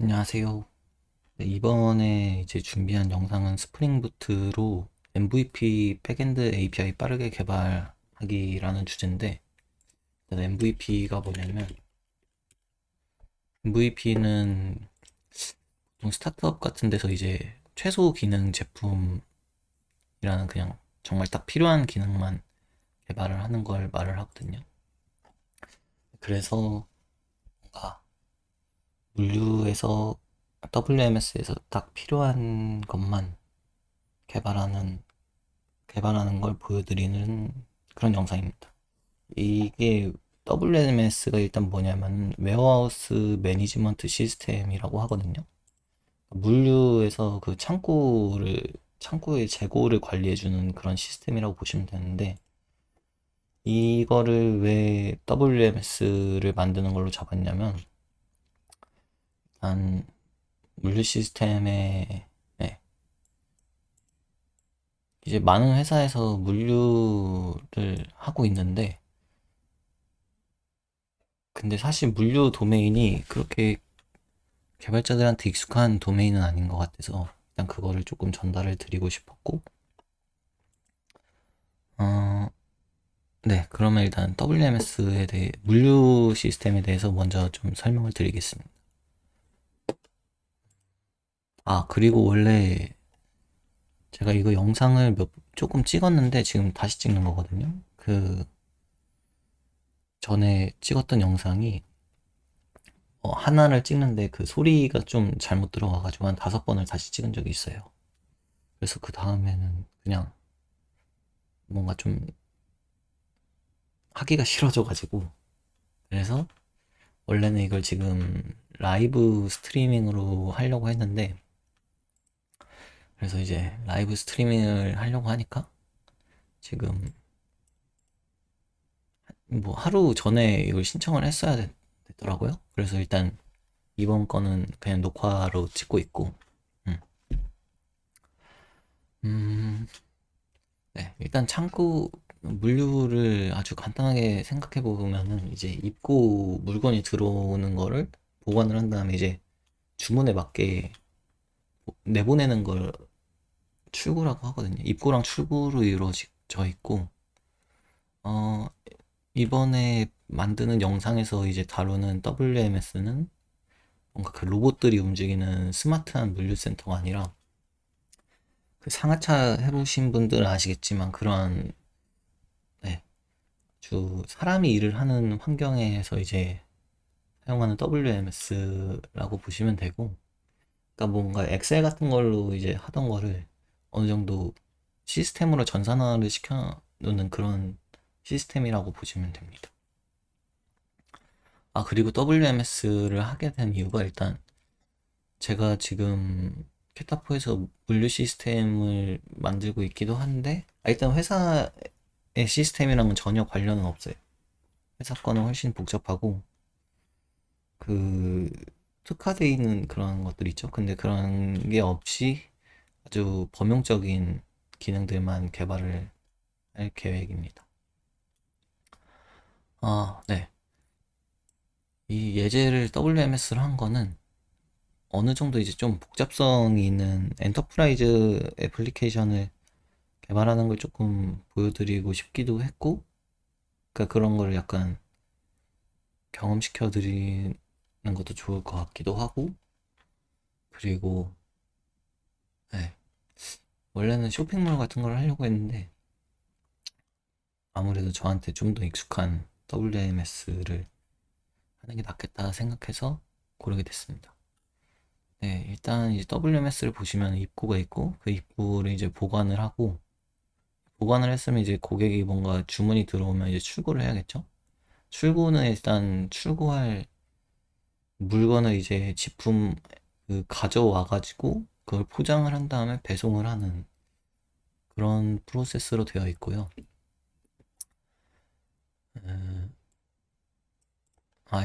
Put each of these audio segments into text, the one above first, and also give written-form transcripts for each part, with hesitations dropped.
안녕하세요. 네, 이번에 이제 준비한 영상은 스프링 부트로 MVP 백엔드 API 빠르게 개발하기라는 주제인데, MVP가 뭐냐면, MVP는 보통 스타트업 같은 데서 이제 최소 기능 제품이라는 그냥 정말 딱 필요한 기능만 개발을 하는 걸 말을 하거든요. 그래서 뭔가 물류에서 WMS에서 딱 필요한 것만 개발하는 개발하는 걸 보여드리는 그런 영상입니다. 이게 WMS가 일단 뭐냐면 웨어하우스 매니지먼트 시스템이라고 하거든요. 물류에서 그 창고의 재고를 관리해주는 그런 시스템이라고 보시면 되는데, 이거를 왜 WMS를 만드는 걸로 잡았냐면, 한 물류 시스템에 네, 이제 많은 회사에서 물류를 하고 있는데, 근데 사실 물류 도메인이 그렇게 개발자들한테 익숙한 도메인은 아닌 것 같아서 일단 그거를 조금 전달을 드리고 싶었고, 어, 네, 그러면 일단 WMS에 대해, 물류 시스템에 대해서 먼저 좀 설명을 드리겠습니다. 아, 그리고 원래 제가 이거 영상을 조금 찍었는데 지금 다시 찍는 거거든요. 그 전에 찍었던 영상이 하나를 찍는데 그 소리가 좀 잘못 들어가가지고 한 5번을 다시 찍은 적이 있어요. 그래서 그 다음에는 그냥 뭔가 좀 하기가 싫어져가지고, 그래서 원래는 이걸 지금 라이브 스트리밍으로 하려고 했는데, 그래서 이제 라이브 스트리밍을 하려고 하니까 지금 뭐 하루 전에 이걸 신청을 했어야 됐더라고요. 그래서 일단 이번 거는 그냥 녹화로 찍고 있고, 음, 음, 네, 일단 창고 물류를 아주 간단하게 생각해 보면은 이제 입고 물건이 들어오는 거를 보관을 한 다음에 이제 주문에 맞게 내보내는 걸 출구라고 하거든요. 입구랑 출구로 이루어져 있고, 어, 이번에 만드는 영상에서 이제 다루는 WMS는 뭔가 그 로봇들이 움직이는 스마트한 물류센터가 아니라, 그 상하차 해보신 분들은 아시겠지만 그런, 네, 주 사람이 일을 하는 환경에서 이제 사용하는 WMS라고 보시면 되고, 그러니까 뭔가 엑셀 같은 걸로 이제 하던 거를 어느 정도 시스템으로 전산화를 시켜 놓는 그런 시스템이라고 보시면 됩니다. 아, 그리고 WMS를 하게 된 이유가 일단 제가 지금 캐타포에서 물류 시스템을 만들고 있기도 한데, 일단 회사의 시스템이랑은 전혀 관련은 없어요. 회사 거는 훨씬 복잡하고, 그, 특화되어 있는 그런 것들 있죠. 근데 그런 게 없이 아주 범용적인 기능들만 개발을 할 계획입니다. 아, 네. 이 예제를 WMS를 한 거는 어느 정도 이제 좀 복잡성이 있는 엔터프라이즈 애플리케이션을 개발하는 걸 조금 보여드리고 싶기도 했고, 그러니까 그런 걸 약간 경험시켜 드리는 것도 좋을 것 같기도 하고, 그리고, 네. 원래는 쇼핑몰 같은 걸 하려고 했는데, 아무래도 저한테 좀 더 익숙한 WMS를 하는 게 낫겠다 생각해서 고르게 됐습니다. 네, 일단 이제 WMS를 보시면 입구가 있고, 그 입구를 이제 보관을 하고, 보관을 했으면 이제 고객이 뭔가 주문이 들어오면 이제 출고를 해야겠죠? 출고는 일단 출고할 물건을 이제 제품 그 가져와 가지고 그걸 포장을 한 다음에 배송을 하는 그런 프로세스로 되어 있고요. 음,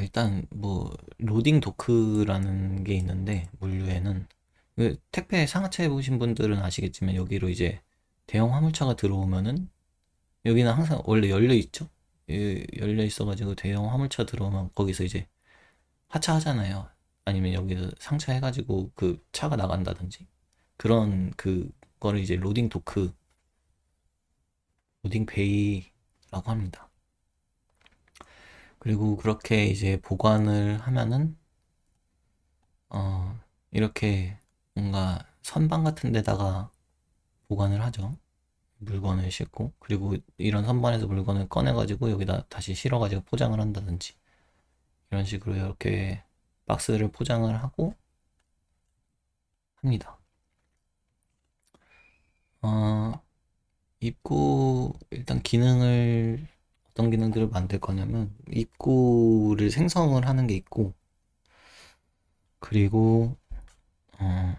일단 뭐 로딩 도크라는 게 있는데 물류에는 그 택배 상하차 해보신 분들은 아시겠지만 여기로 이제 대형 화물차가 들어오면은 여기는 항상 원래 열려 있죠. 열려 있어가지고 대형 화물차 들어오면 거기서 이제 하차하잖아요. 아니면 여기서 상차해가지고 그 차가 나간다든지 그런 그거를 이제 로딩 도크, 로딩 베이라고 합니다. 그리고 그렇게 이제 보관을 하면은 이렇게 뭔가 선반 같은 데다가 보관을 하죠. 물건을 싣고, 그리고 이런 선반에서 물건을 꺼내가지고 여기다 다시 실어가지고 포장을 한다든지 이런 식으로 이렇게 박스를 포장을 하고 합니다. 어, 입구 일단 기능을 어떤 기능들을 만들 거냐면 입구를 생성을 하는 게 있고, 그리고 어,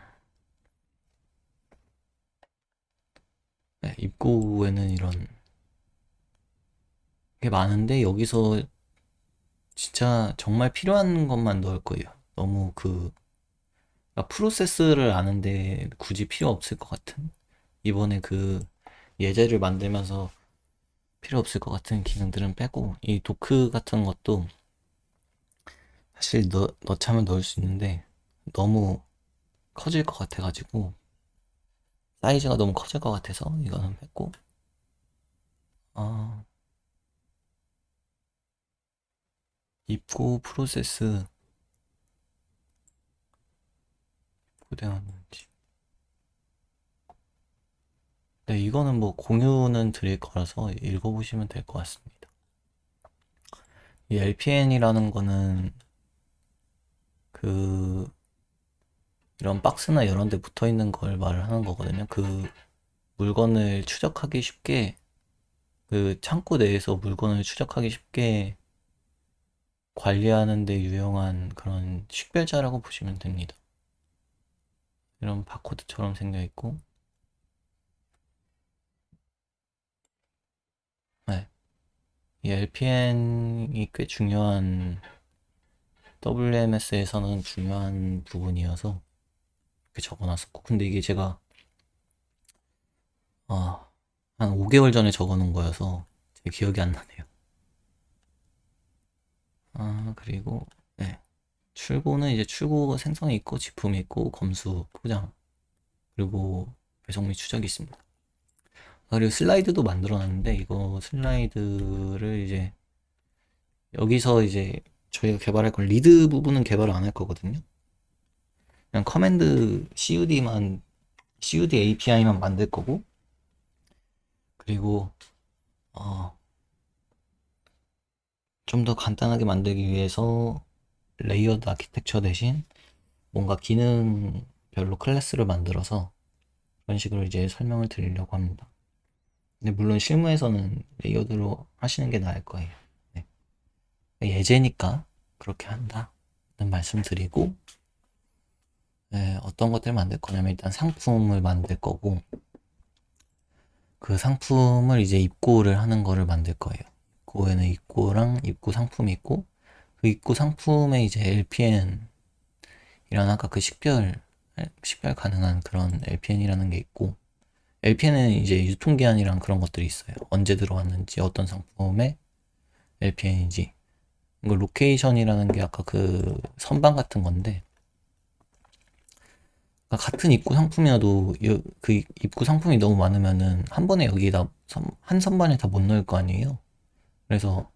네, 입구에는 이런 게 많은데 여기서 진짜 정말 필요한 것만 넣을 거예요. 너무 그러니까 프로세스를 아는데 굳이 필요 없을 것 같은, 이번에 그 예제를 만들면서 필요 없을 것 같은 기능들은 빼고, 이 도크 같은 것도 사실 넣자면 넣을 수 있는데 너무 커질 것 같아가지고, 사이즈가 너무 커질 것 같아서 이거는 뺐고, 어, 입고 프로세스 고대하는지. 네, 이거는 뭐 공유는 드릴 거라서 읽어보시면 될 것 같습니다. 이 LPN이라는 거는 그 이런 박스나 이런 데 붙어 있는 걸 말을 하는 거거든요. 그 물건을 추적하기 쉽게, 그 창고 내에서 물건을 추적하기 쉽게 관리하는 데 유용한 그런 식별자라고 보시면 됩니다. 이런 바코드처럼 생겨 있고, 네. 이 LPN이 꽤 중요한, WMS에서는 중요한 부분이어서 이렇게 적어놨었고, 근데 이게 제가 한 5개월 전에 적어놓은 거여서 제 기억이 안 나네요. 그리고 네. 출고는 이제 출고 생성이 있고 지품이 있고 검수, 포장, 그리고 배송 및 추적이 있습니다. 그리고 슬라이드도 만들어놨는데 이거 슬라이드를 이제 여기서 이제 저희가 개발할 건 리드 부분은 개발을 안 할 거거든요. 그냥 커맨드 CUD API만 만들 거고, 그리고 좀 더 간단하게 만들기 위해서 레이어드 아키텍처 대신 뭔가 기능별로 클래스를 만들어서 그런 식으로 이제 설명을 드리려고 합니다. 근데 물론 실무에서는 레이어드로 하시는 게 나을 거예요. 네. 예제니까 그렇게 한다는 말씀드리고, 네, 어떤 것들을 만들 거냐면 일단 상품을 만들 거고, 그 상품을 이제 입고를 하는 거를 만들 거예요. 입고에는 입고랑 입고 상품이 있고, 그 입고 상품에 이제 LPN 이런 아까 그 식별 가능한 그런 LPN이라는 게 있고, LPN은 이제 유통기한이랑 그런 것들이 있어요. 언제 들어왔는지, 어떤 상품에 LPN인지. 이거 로케이션이라는 게 아까 그 선반 같은 건데, 그러니까 같은 입구 상품이어도 그 입구 상품이 너무 많으면은 한 번에 여기다 한 선반에 다 못 넣을 거 아니에요. 그래서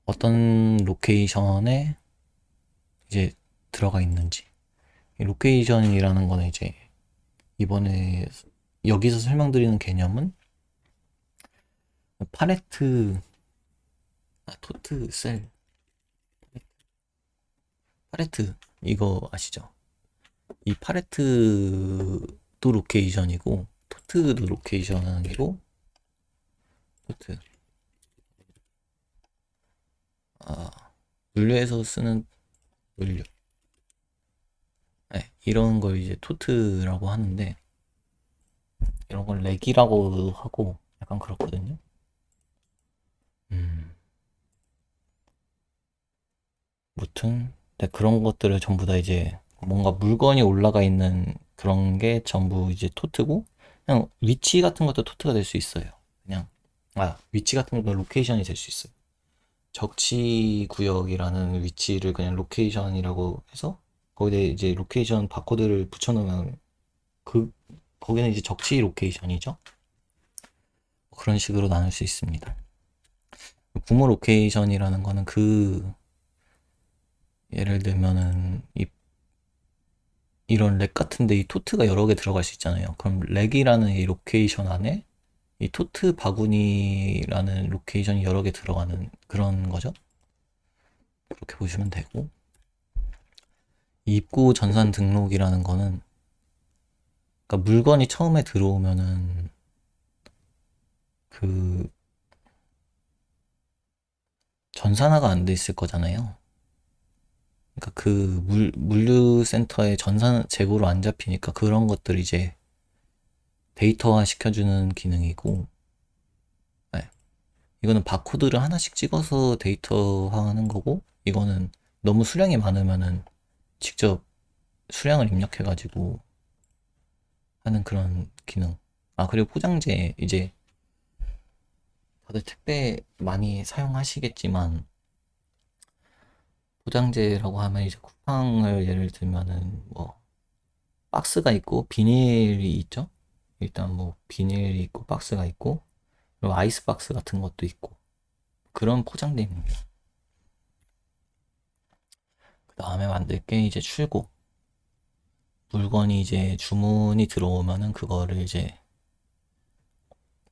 어떤 로케이션에 이제 들어가 있는지. 이 로케이션이라는 거는 이제 이번에 여기서 설명드리는 개념은 팔레트, 토트 셀, 팔레트 이거 아시죠? 이 팔레트도 로케이션이고 토트도 로케이션이고, 토트 물류에서 쓰는 물류, 네, 이런 걸 이제 토트라고 하는데 이런 걸 렉이라고 하고 약간 그렇거든요. 무튼 네, 그런 것들을 전부 다 이제 뭔가 물건이 올라가 있는 그런 게 전부 이제 토트고, 그냥 위치 같은 것도 토트가 될 수 있어요. 그냥 위치 같은 것도 로케이션이 될 수 있어요. 적치 구역이라는 위치를 그냥 로케이션이라고 해서 거기에 이제 로케이션 바코드를 붙여놓으면 그 거기는 이제 적치 로케이션이죠. 그런 식으로 나눌 수 있습니다. 부모 로케이션이라는 거는 예를 들면은 이런 렉 같은데 이 토트가 여러 개 들어갈 수 있잖아요. 그럼 렉이라는 이 로케이션 안에 이 토트 바구니라는 로케이션이 여러 개 들어가는 그런 거죠. 그렇게 보시면 되고, 입구 전산 등록이라는 거는 그러니까 물건이 처음에 들어오면은 그 전산화가 안 돼 있을 거잖아요. 그러니까 그 물류센터에 전산 재고로 안 잡히니까 그런 것들 이제 데이터화 시켜주는 기능이고, 네. 이거는 바코드를 하나씩 찍어서 데이터화하는 거고, 이거는 너무 수량이 많으면은 직접 수량을 입력해가지고 하는 그런 기능. 아, 그리고 포장재, 이제 다들 택배 많이 사용하시겠지만, 포장재라고 하면 이제 쿠팡을 예를 들면은 뭐, 박스가 있고, 비닐이 있죠? 일단 뭐, 비닐이 있고, 박스가 있고, 그리고 아이스박스 같은 것도 있고, 그런 포장재입니다. 그 다음에 만들 게 이제 출고. 물건이 이제 주문이 들어오면은 그거를 이제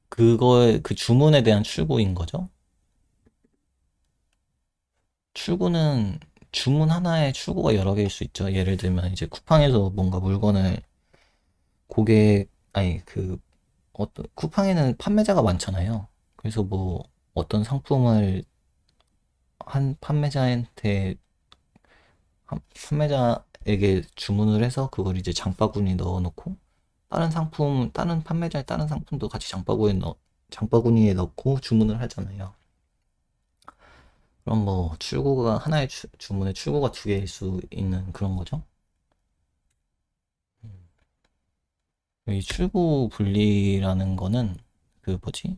그 주문에 대한 출고인 거죠. 출고는 주문 하나에 출고가 여러 개일 수 있죠. 예를 들면 이제 쿠팡에서 뭔가 물건을 아니 어떤 쿠팡에는 판매자가 많잖아요. 그래서 뭐 어떤 상품을 한 판매자에게 주문을 해서 그걸 이제 장바구니 넣어놓고 다른 판매자의 다른 상품도 같이 장바구니에 넣고 주문을 하잖아요. 그럼 뭐 출고가 하나의 주문에 출고가 두 개일 수 있는 그런 거죠. 이 출고 분리라는 거는 그 뭐지?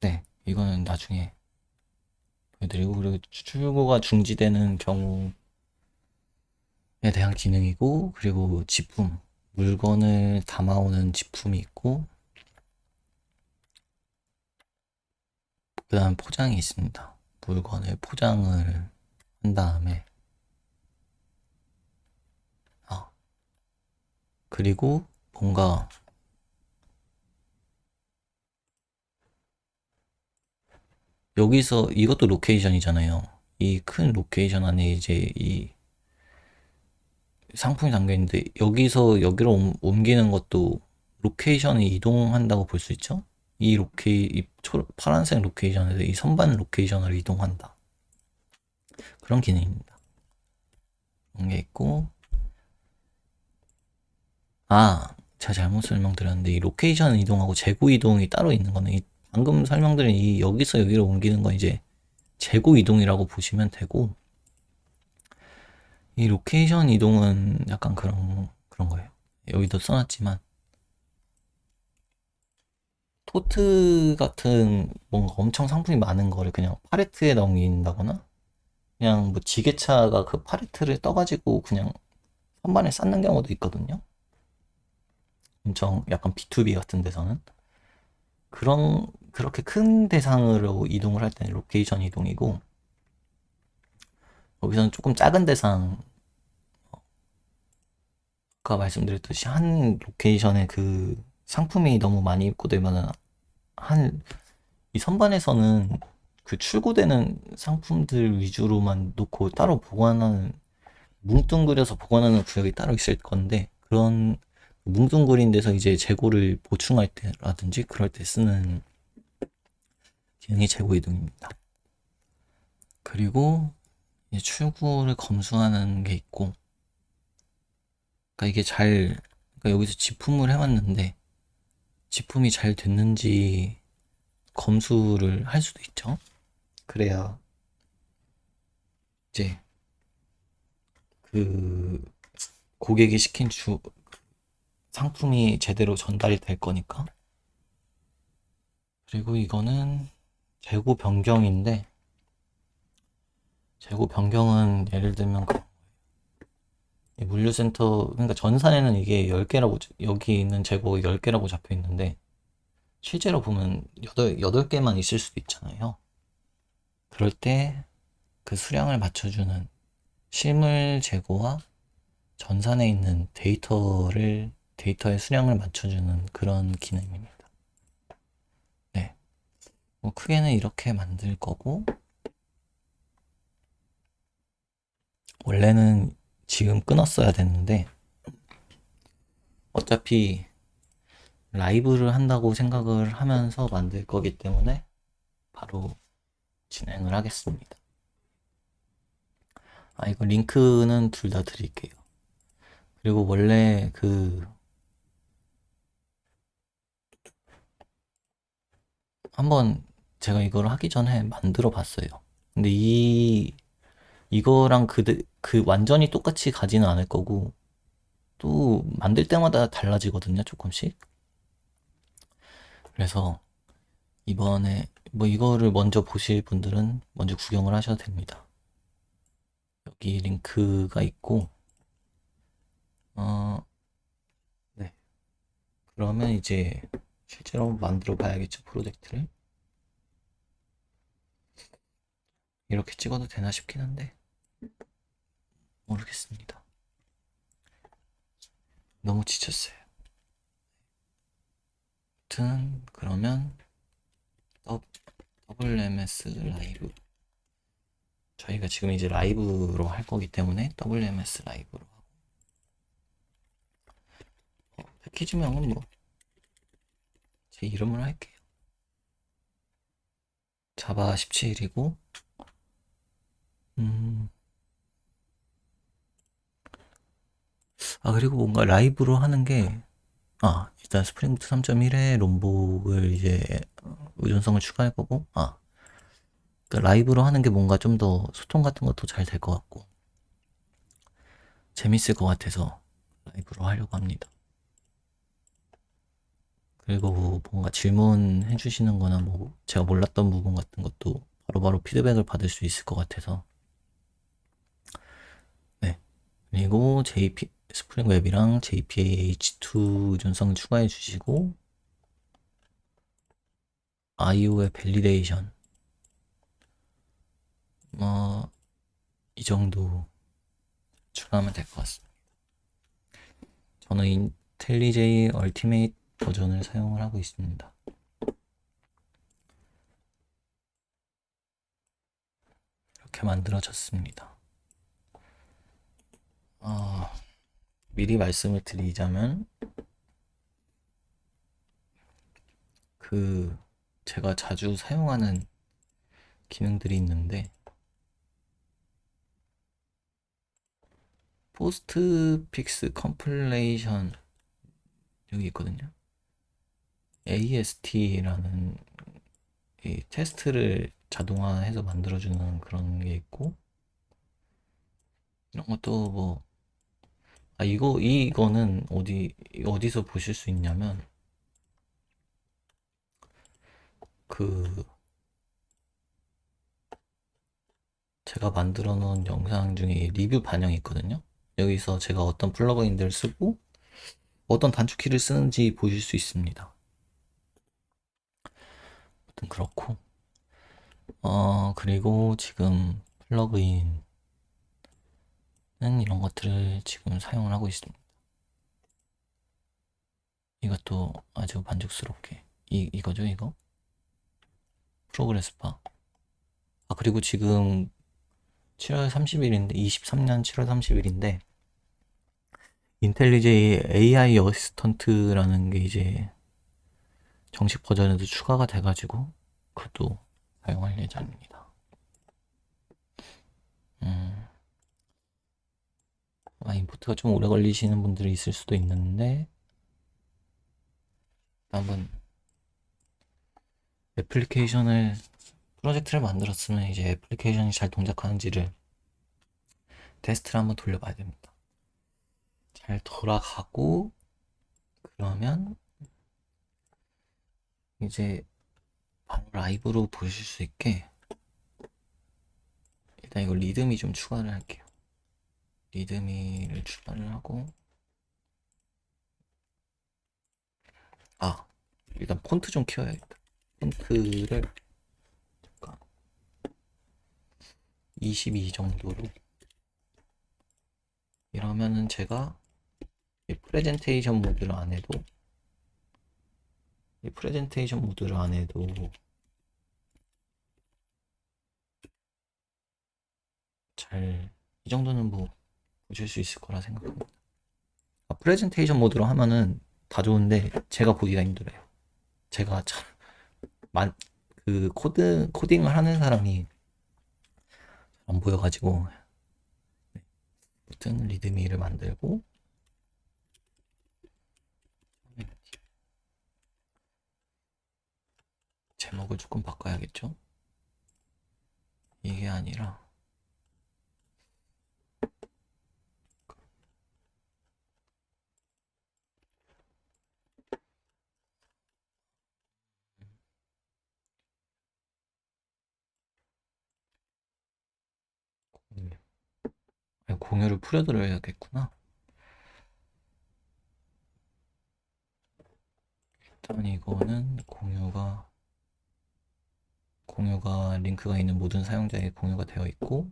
네, 이거는 나중에 보여드리고, 그리고 출고가 중지되는 경우에 대한 기능이고, 그리고 물건을 담아오는 지품이 있고, 그 다음 포장이 있습니다. 물건을 포장을 한 다음에, 아, 그리고 뭔가 여기서 이것도 로케이션이잖아요. 이 큰 로케이션 안에 이제 이 상품이 담겨 있는데 여기서 여기로 옮기는 것도 로케이션이 이동한다고 볼 수 있죠? 파란색 로케이션에서 이 선반 로케이션으로 이동한다. 그런 기능입니다. 그런 게 있고, 제가 잘못 설명드렸는데 이 로케이션 이동하고 재고 이동이 따로 있는 거는 방금 설명드린 이 여기서 여기로 옮기는 건 이제 재고 이동이라고 보시면 되고, 이 로케이션 이동은 약간 그런 거예요. 여기도 써놨지만, 토트 같은 뭔가 엄청 상품이 많은 거를 그냥 팔레트에 넘긴다거나, 그냥 뭐 지게차가 그 팔레트를 떠가지고 그냥 선반에 쌓는 경우도 있거든요. 엄청 약간 B2B 같은 데서는. 그렇게 큰 대상으로 이동을 할 때는 로케이션 이동이고, 여기서는 조금 작은 대상, 아까 말씀드렸듯이 한 로케이션에 그 상품이 너무 많이 입고되면은 이 선반에서는 그 출고되는 상품들 위주로만 놓고 따로 뭉뚱그려서 보관하는 구역이 따로 있을 건데, 그런 뭉뚱그린 데서 이제 재고를 보충할 때라든지 그럴 때 쓰는 기능이 재고 이동입니다. 그리고 이제 출고를 검수하는 게 있고, 그러니까 그러니까 여기서 지품을 해왔는데 지품이 잘 됐는지 검수를 할 수도 있죠. 그래야 이제 그 고객이 시킨 상품이 제대로 전달이 될 거니까. 그리고 이거는 재고 변경인데, 재고 변경은 예를 들면 이 물류센터, 그러니까 전산에는 이게 10개라고, 여기 있는 재고가 10개라고 잡혀 있는데, 실제로 보면 8개만 있을 수도 있잖아요. 그럴 때 그 수량을 맞춰주는 실물 재고와 전산에 있는 데이터의 수량을 맞춰주는 그런 기능입니다. 네. 뭐 크게는 이렇게 만들 거고, 원래는 지금 끊었어야 됐는데, 어차피 라이브를 한다고 생각을 하면서 만들 거기 때문에 바로 진행을 하겠습니다. 이거 링크는 둘 다 드릴게요. 그리고 원래 한번 제가 이걸 하기 전에 만들어 봤어요. 근데 이거랑 완전히 똑같이 가지는 않을 거고, 또 만들 때마다 달라지거든요, 조금씩. 그래서 이번에 뭐 이거를 먼저 보실 분들은 먼저 구경을 하셔도 됩니다. 여기 링크가 있고, 어, 네. 그러면 이제 실제로 만들어 봐야겠죠, 프로젝트를. 이렇게 찍어도 되나 싶긴 한데, 모르겠습니다. 너무 지쳤어요. 아무튼, 그러면, WMS 라이브. 저희가 지금 이제 라이브로 할 거기 때문에 WMS 라이브로 하고, 패키지명은 뭐 제 이름으로 할게요. 자바 17이고, 그리고 뭔가 라이브로 하는 게, 일단 스프링부트 3.1에 롬복을 이제 의존성을 추가할 거고, 그러니까 라이브로 하는 게 뭔가 좀 더 소통 같은 것도 잘 될 것 같고, 재밌을 것 같아서 라이브로 하려고 합니다. 그리고 뭐 뭔가 질문해 주시는 거나 뭐 제가 몰랐던 부분 같은 것도 바로바로 피드백을 받을 수 있을 것 같아서. 네. 그리고 스프링 웹이랑 JPA-H2 의존성을 추가해 주시고, IO의 밸리데이션. 이 정도 추가하면 될 것 같습니다. 저는 인텔리제이 얼티메이트 버전을 사용을 하고 있습니다. 이렇게 만들어졌습니다. 미리 말씀을 드리자면, 제가 자주 사용하는 기능들이 있는데, 포스트 픽스 컴플레이션 여기 있거든요. AST라는 이 테스트를 자동화해서 만들어주는 그런 게 있고, 이런 것도 뭐, 이거는 어디서 보실 수 있냐면, 제가 만들어 놓은 영상 중에 리뷰 반영이 있거든요. 여기서 제가 어떤 플러그인들을 쓰고, 어떤 단축키를 쓰는지 보실 수 있습니다. 아무튼 그렇고, 그리고 지금 플러그인은 이런 것들을 지금 사용을 하고 있습니다. 이것도 아주 만족스럽게. 이거죠, 이거? 프로그레스 바. 그리고 지금 7월 30일인데, 23년 7월 30일인데, 인텔리제이 AI 어시스턴트라는 게 이제 정식 버전에도 추가가 돼가지고, 그것도 사용할 예정입니다. 임포트가 좀 오래 걸리시는 분들이 있을 수도 있는데, 한번 프로젝트를 만들었으면 이제 애플리케이션이 잘 동작하는지를 테스트를 한번 돌려봐야 됩니다. 잘 돌아가고, 그러면 이제 바로 라이브로 보실 수 있게 일단 이거 리드미 좀 추가를 할게요. 리드미를 추가를 하고, 아, 일단 폰트 좀 키워야겠다. 폰트를 잠깐 22 정도로. 이러면은 제가 이 프레젠테이션 모드를 안 해도 잘, 이 정도는 뭐 보실 수 있을 거라 생각합니다. 프레젠테이션 모드로 하면은 다 좋은데 제가 보기가 힘들어요. 제가 참, 그 코딩을 하는 사람이 안 보여가지고. 아무튼 리드미를 만들고, 제목을 조금 바꿔야겠죠? 이게 아니라 공유를 풀어드려야겠구나. 일단 이거는 공유가 링크가 있는 모든 사용자에게 공유가 되어 있고,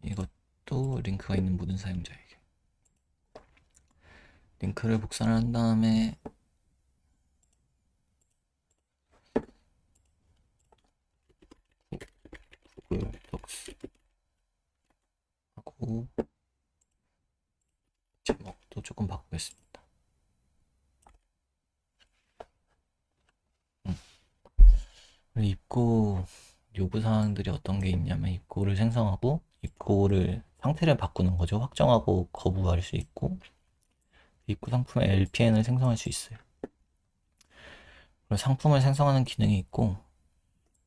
이것도 링크가 있는 모든 사용자에게 링크를 복사를 한 다음에 구글 독스 하고 제목도 조금 바꾸겠습니다. 입고 요구사항들이 어떤 게 있냐면, 입고를 생성하고 입고를 상태를 바꾸는 거죠. 확정하고 거부할 수 있고, 입고 상품의 LPN을 생성할 수 있어요. 그리고 상품을 생성하는 기능이 있고,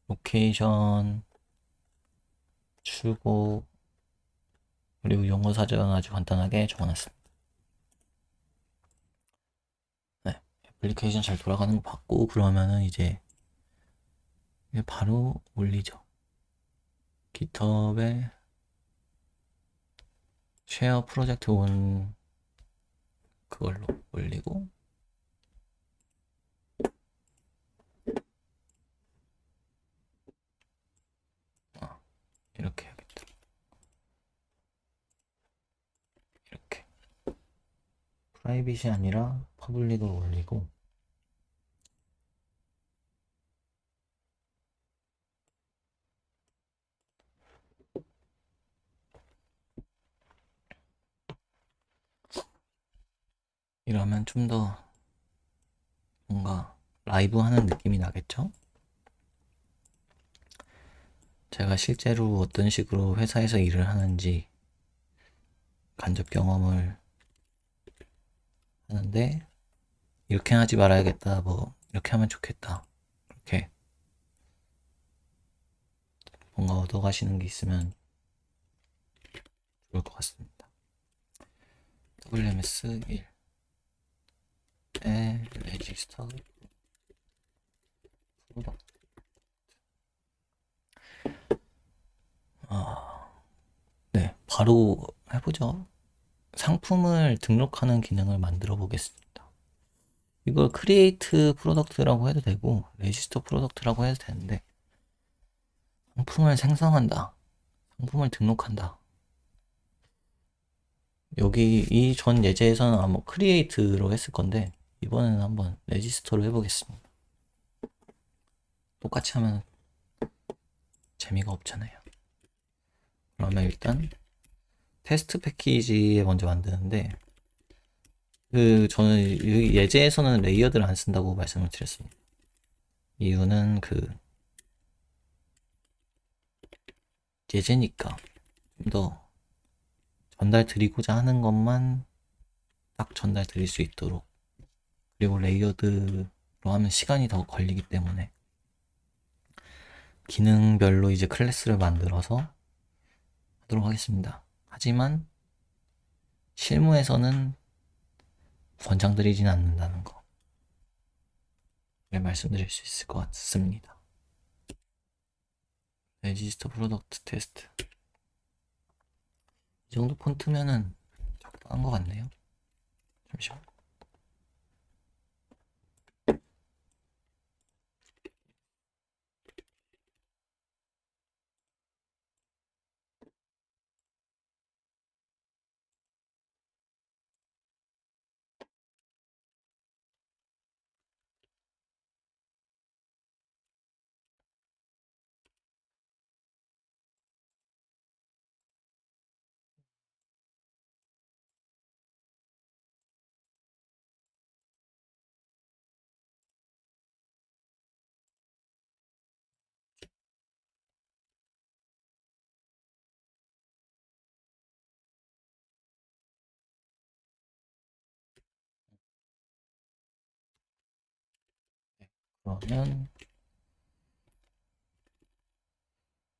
로케이션, 출고, 그리고 용어 사전 아주 간단하게 적어놨습니다. 네, 애플리케이션 잘 돌아가는 거 봤고, 그러면은 이제 바로 올리죠. 깃허브에 쉐어 프로젝트 온 그걸로 올리고, 이렇게 해야겠다. 이렇게 프라이빗이 아니라 퍼블릭으로 올리고, 이러면 좀 더 뭔가 라이브 하는 느낌이 나겠죠? 제가 실제로 어떤 식으로 회사에서 일을 하는지 간접 경험을 하는데, 이렇게 하지 말아야겠다, 뭐 이렇게 하면 좋겠다, 그렇게 뭔가 얻어가시는 게 있으면 좋을 것 같습니다. WMS1에 레지스터 프로덕트. 네, 바로 해보죠. 상품을 등록하는 기능을 만들어 보겠습니다. 이걸 크리에이트 프로덕트라고 해도 되고 레지스터 프로덕트라고 해도 되는데, 상품을 생성한다, 상품을 등록한다. 여기 이 전 예제에서는 아마 크리에이트로 했을 건데, 이번에는 한번 레지스터로 해보겠습니다. 똑같이 하면 재미가 없잖아요. 그러면 일단 테스트 패키지에 먼저 만드는데, 저는 예제에서는 레이어드를 안 쓴다고 말씀을 드렸습니다. 이유는 예제니까 좀 더 전달 드리고자 하는 것만 딱 전달 드릴 수 있도록, 그리고 레이어드로 하면 시간이 더 걸리기 때문에 기능별로 이제 클래스를 만들어서 하도록 하겠습니다. 하지만 실무에서는 권장드리진 않는다는 거. 말씀드릴 수 있을 것 같습니다. 레지스터 프로덕트 테스트. 이 정도 폰트면은 적당한 것 같네요. 잠시만. 그러면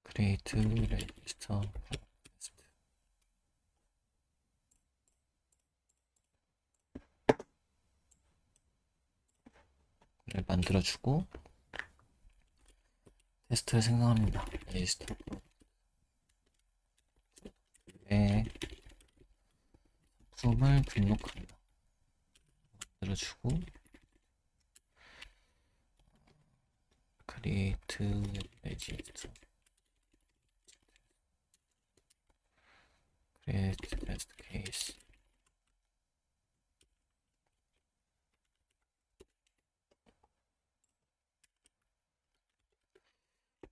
create register 를 만들어주고 테스트를 생성합니다. register 에 상품을 등록한다. 만들어주고 create register create test case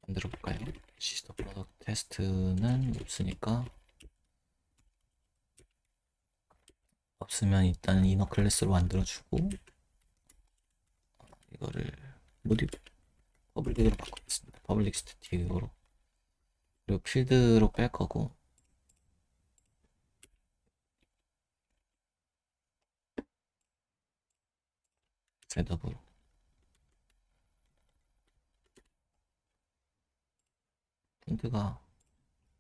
만들어 볼까요? 시스터 프로덕트 테스트는 없으니까 없으면 일단 이너 클래스로 만들어주고 이거를 모듈 퍼블릭으로 바꾸겠습니다. 퍼블릭 스태틱으로. 그리고 필드로 뺄 거고 셋업으로 폰트가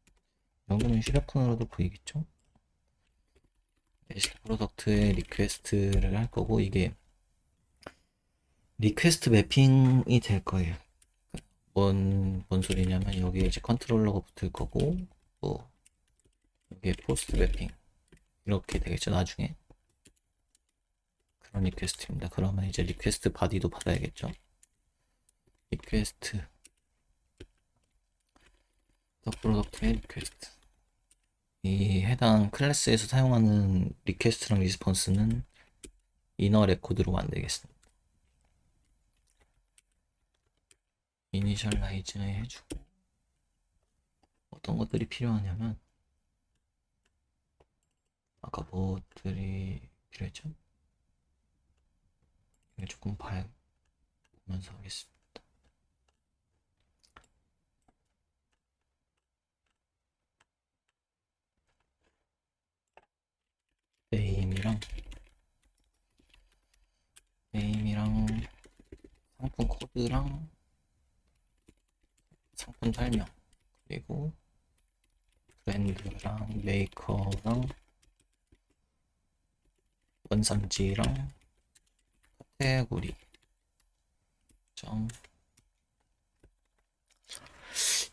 이 정도면 휴대폰으로도 보이겠죠? 베이스 프로덕트에 리퀘스트를 할 거고 이게 리퀘스트 매핑이 될 거예요. 뭔 소리냐면 여기에 이제 컨트롤러가 붙을 거고 뭐 여기에 포스트 매핑 이렇게 되겠죠 나중에. 그런 리퀘스트입니다. 그러면 이제 리퀘스트 바디도 받아야겠죠. 리퀘스트 더 프로덕트의 리퀘스트 이 해당 클래스에서 사용하는 리퀘스트랑 리스폰스는 이너 레코드로 만들겠습니다. 이니셜라이즈 해주고 어떤 것들이 필요하냐면 아까 뭐들이 필요했죠? 이거 조금 보면서 하겠습니다. 네임이랑 상품 코드랑 상품 설명 그리고 브랜드랑 메이커랑 원산지랑 카테고리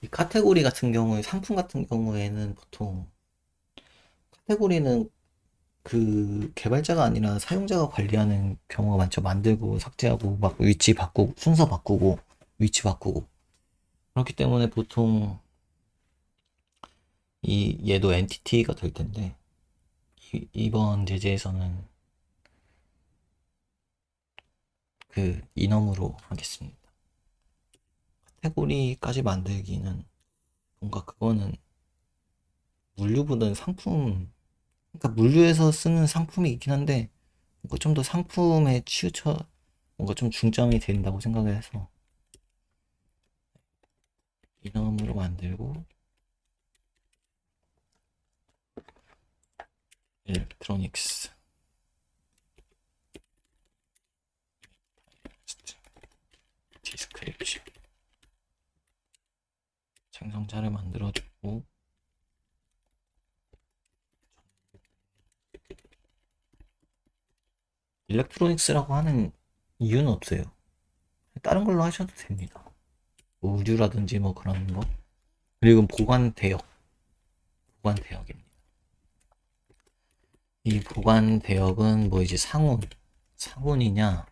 이 카테고리 같은 경우에 상품 같은 경우에는 보통 카테고리는 그 개발자가 아니라 사용자가 관리하는 경우가 많죠. 만들고 삭제하고 막 위치 바꾸고 순서 바꾸고 위치 바꾸고 그렇기 때문에 보통 이 얘도 엔티티가 될 텐데 이번 제재에서는 그 이넘으로 하겠습니다. 카테고리까지 만들기는 뭔가 그거는 물류보다는 상품 그러니까 물류에서 쓰는 상품이 있긴 한데 뭔가 좀 더 상품에 치우쳐 뭔가 좀 중점이 된다고 생각을 해서 이넘으로 만들고 일렉트로닉스 디스크립션 생성자를 만들어주고 일렉트로닉스라고 하는 이유는 없어요. 다른 걸로 하셔도 됩니다. 뭐 의류라든지 뭐 그런 거. 그리고 보관 대역입니다. 이 보관 대역은 뭐 이제 상온이냐,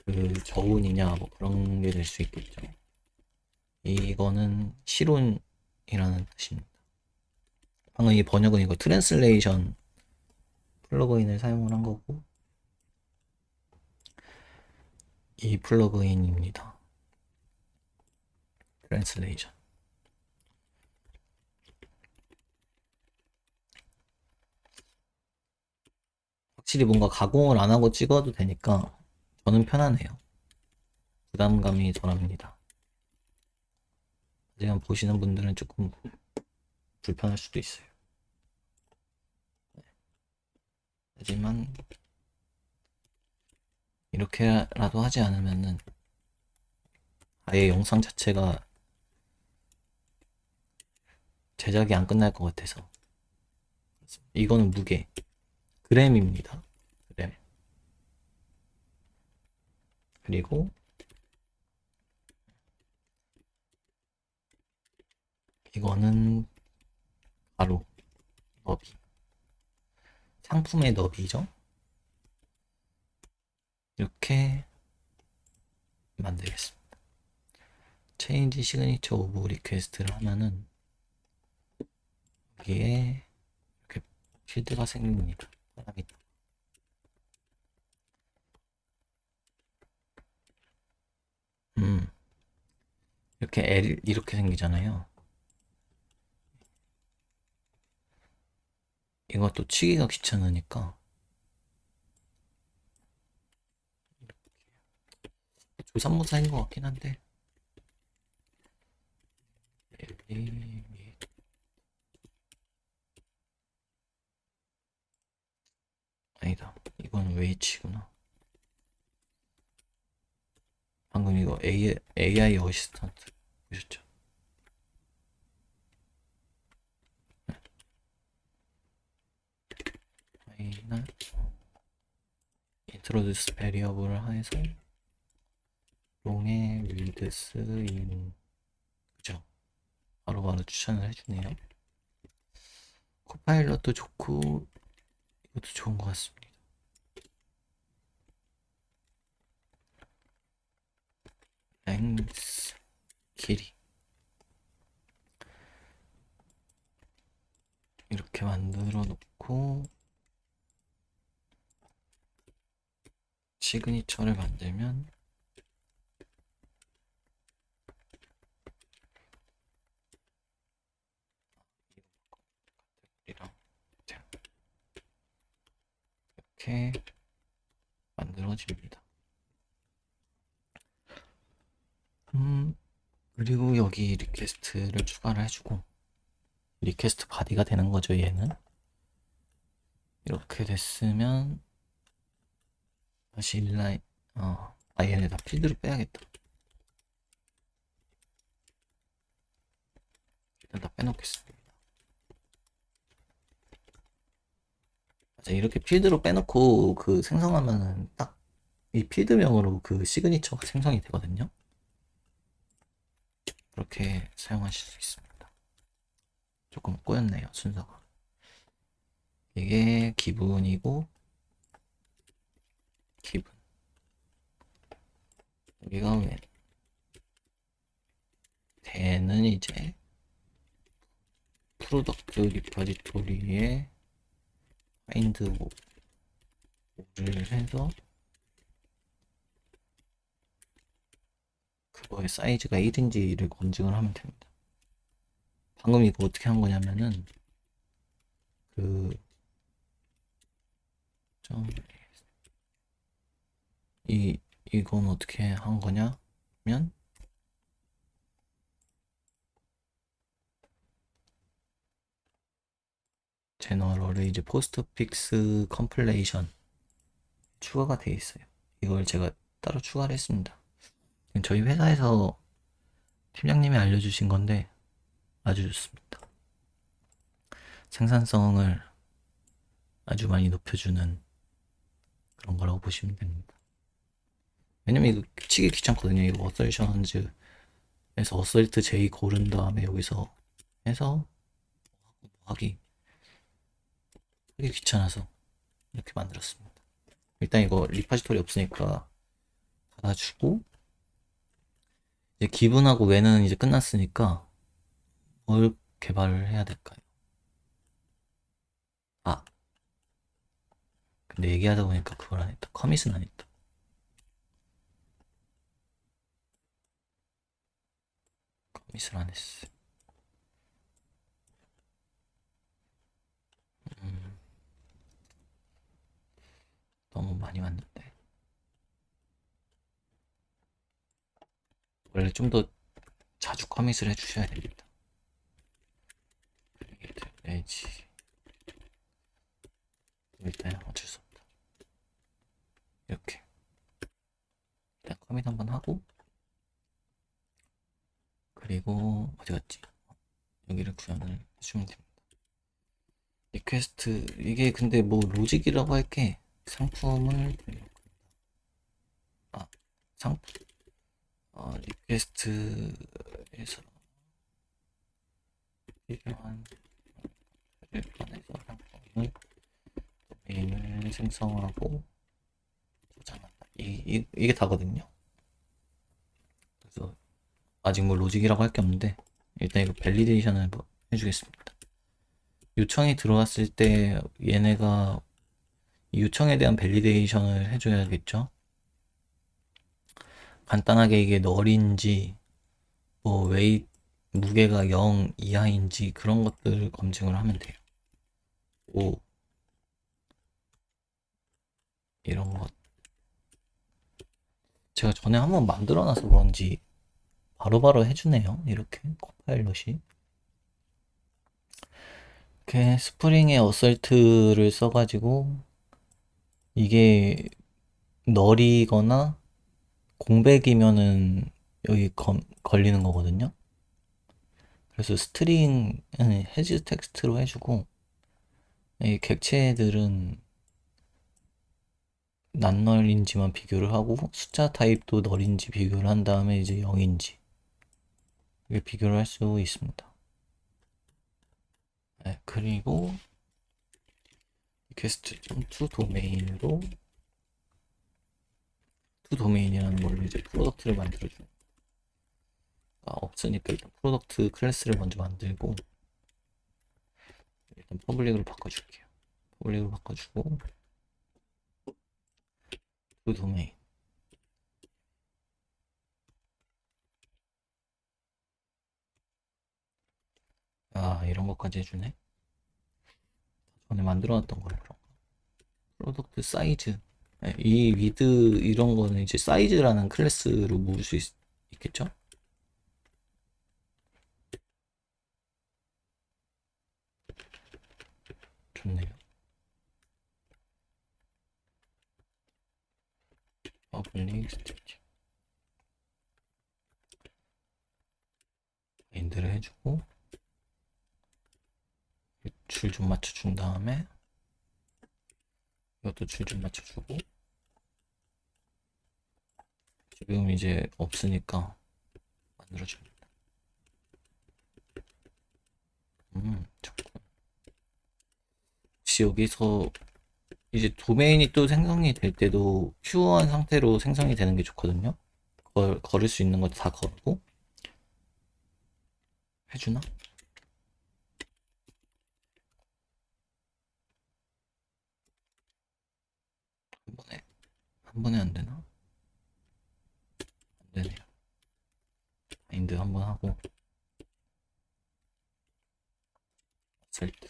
그 저온이냐, 뭐 그런 게 될 수 있겠죠. 이거는 실온이라는 뜻입니다. 방금 이 번역은 이거 트랜슬레이션 플러그인을 사용을 한 거고, 이 플러그인입니다. 트랜슬레이션. 확실히 뭔가 가공을 안 하고 찍어도 되니까 저는 편하네요. 부담감이 덜합니다. 하지만 보시는 분들은 조금 불편할 수도 있어요. 하지만 이렇게라도 하지 않으면은 아예 영상 자체가 제작이 안 끝날 것 같아서. 이거는 무게 그램입니다. 그램. 그리고 이거는 가로, 너비. 상품의 너비죠. 이렇게 만들겠습니다. 체인지 시그니처 오브 리퀘스트를 하면은 여기에 이렇게 필드가 생깁니다. 사람이 이렇게 생기잖아요. 이것도 치기가 귀찮으니까 조삼모사인 것 같긴 한데 아니다. 이건 웨이치구나. 방금 이거 AI 어시스턴트 보셨죠? 파이널 인트로듀스 베리어블을 해서 롱의 윌드스 인 그죠? 바로바로 추천을 해주네요. 코파일럿도 좋고 이것도 좋은 것 같습니다. 랭스 길이 이렇게 만들어 놓고 시그니처를 만들면 이렇게 만들어집니다. 그리고 여기 리퀘스트를 추가를 해주고 리퀘스트 바디가 되는 거죠. 얘는 이렇게 됐으면 다시 인라인 얘네 다 필드를 빼야겠다. 일단 다 빼놓겠습니다. 맞아, 이렇게 필드로 빼놓고 그 생성하면은 딱 이 필드명으로 그 시그니처가 생성이 되거든요. 그렇게 사용하실 수 있습니다. 조금 꼬였네요, 순서가. 이게 기분이고 기분. 여기가 왜 대는 이제 프로덕트 리퍼지토리에 파인드 오를 해서 그거의 사이즈가 1인지를 검증을 하면 됩니다. 방금 이거 어떻게 한 거냐면은 그 좀 이건 어떻게 한 거냐면 제너럴 어레이즈 포스트픽스 컴플레이션 추가가 되어 있어요. 이걸 제가 따로 추가를 했습니다. 저희 회사에서 팀장님이 알려주신 건데 아주 좋습니다. 생산성을 아주 많이 높여주는 그런 거라고 보시면 됩니다. 왜냐면 이거 치기 귀찮거든요. 이거 어설션즈에서 어설트 J 고른 다음에 여기서 해서 하기 하기 귀찮아서 이렇게 만들었습니다. 일단 이거 리파지토리 없으니까 닫아주고, 이제 기분하고 왜는 이제 끝났으니까 뭘 개발을 해야 될까요? 아, 근데 얘기하다 보니까 그걸 안 했다. 커밋은 안 했다. 커밋을 안 했어. 음, 너무 많이 왔는데. 원래 좀 더 자주 커밋을 해주셔야 됩니다. 해야지. 일단 어쩔 수 없다. 이렇게. 일단 커밋 한번 하고, 그리고 어디 갔지? 여기를 구현을 해주면 됩니다. 리퀘스트, 이게 근데 뭐 로직이라고 할 게 상품을, 아, 상품, 리퀘스트에서 필요한 관에서 상품을 도메인을 생성하고 저장한다. 이게 다거든요. 그래서 아직 뭐 로직이라고 할 게 없는데 일단 이거 밸리데이션을 뭐 해주겠습니다. 요청이 들어왔을 때 얘네가 요청에 대한 밸리데이션을 해줘야겠죠. 간단하게 이게 널인지 뭐 웨이트 무게가 0 이하인지 그런 것들을 검증을 하면 돼요. 오, 이런 것 제가 전에 한번 만들어 놔서 그런지 바로바로 해주네요. 이렇게 코파일럿이 이렇게 스프링의 어설트를 써가지고 이게 널이거나 공백이면은 여기 걸리는 거거든요. 그래서 스트링은 해즈 텍스트로 해주고 이 객체들은 난널인지만 비교를 하고 숫자 타입도 널인지 비교를 한 다음에 이제 0인지 이게 비교를 할 수 있습니다. 네, 그리고 리퀘스트.to 도메인으로 to 도메인이라는 걸로 이제 프로덕트를 만들어줘요. 없으니까 일단 프로덕트 클래스를 먼저 만들고 일단 퍼블릭으로 바꿔줄게요. 퍼블릭으로 바꿔주고 to 도메인. 아, 이런 것까지 해주네. 전에 만들어놨던 거예요. 프로덕트 사이즈. 네, 이 위드 이런 거는 이제 사이즈라는 클래스로 모을 수 있겠죠? 좋네요. 퍼블릭 스티치 인드를 해주고 줄 좀 맞춰준 다음에 이것도 줄 좀 맞춰주고 지금 이제 없으니까 만들어줍니다. 잠깐. 혹시 여기서 이제 도메인이 또 생성이 될 때도 퓨어한 상태로 생성이 되는 게 좋거든요. 그걸 걸을 수 있는 거 다 걸고 해주나? 한 번에 안 되나? 안 되네요. 바인드 한번 하고 셀트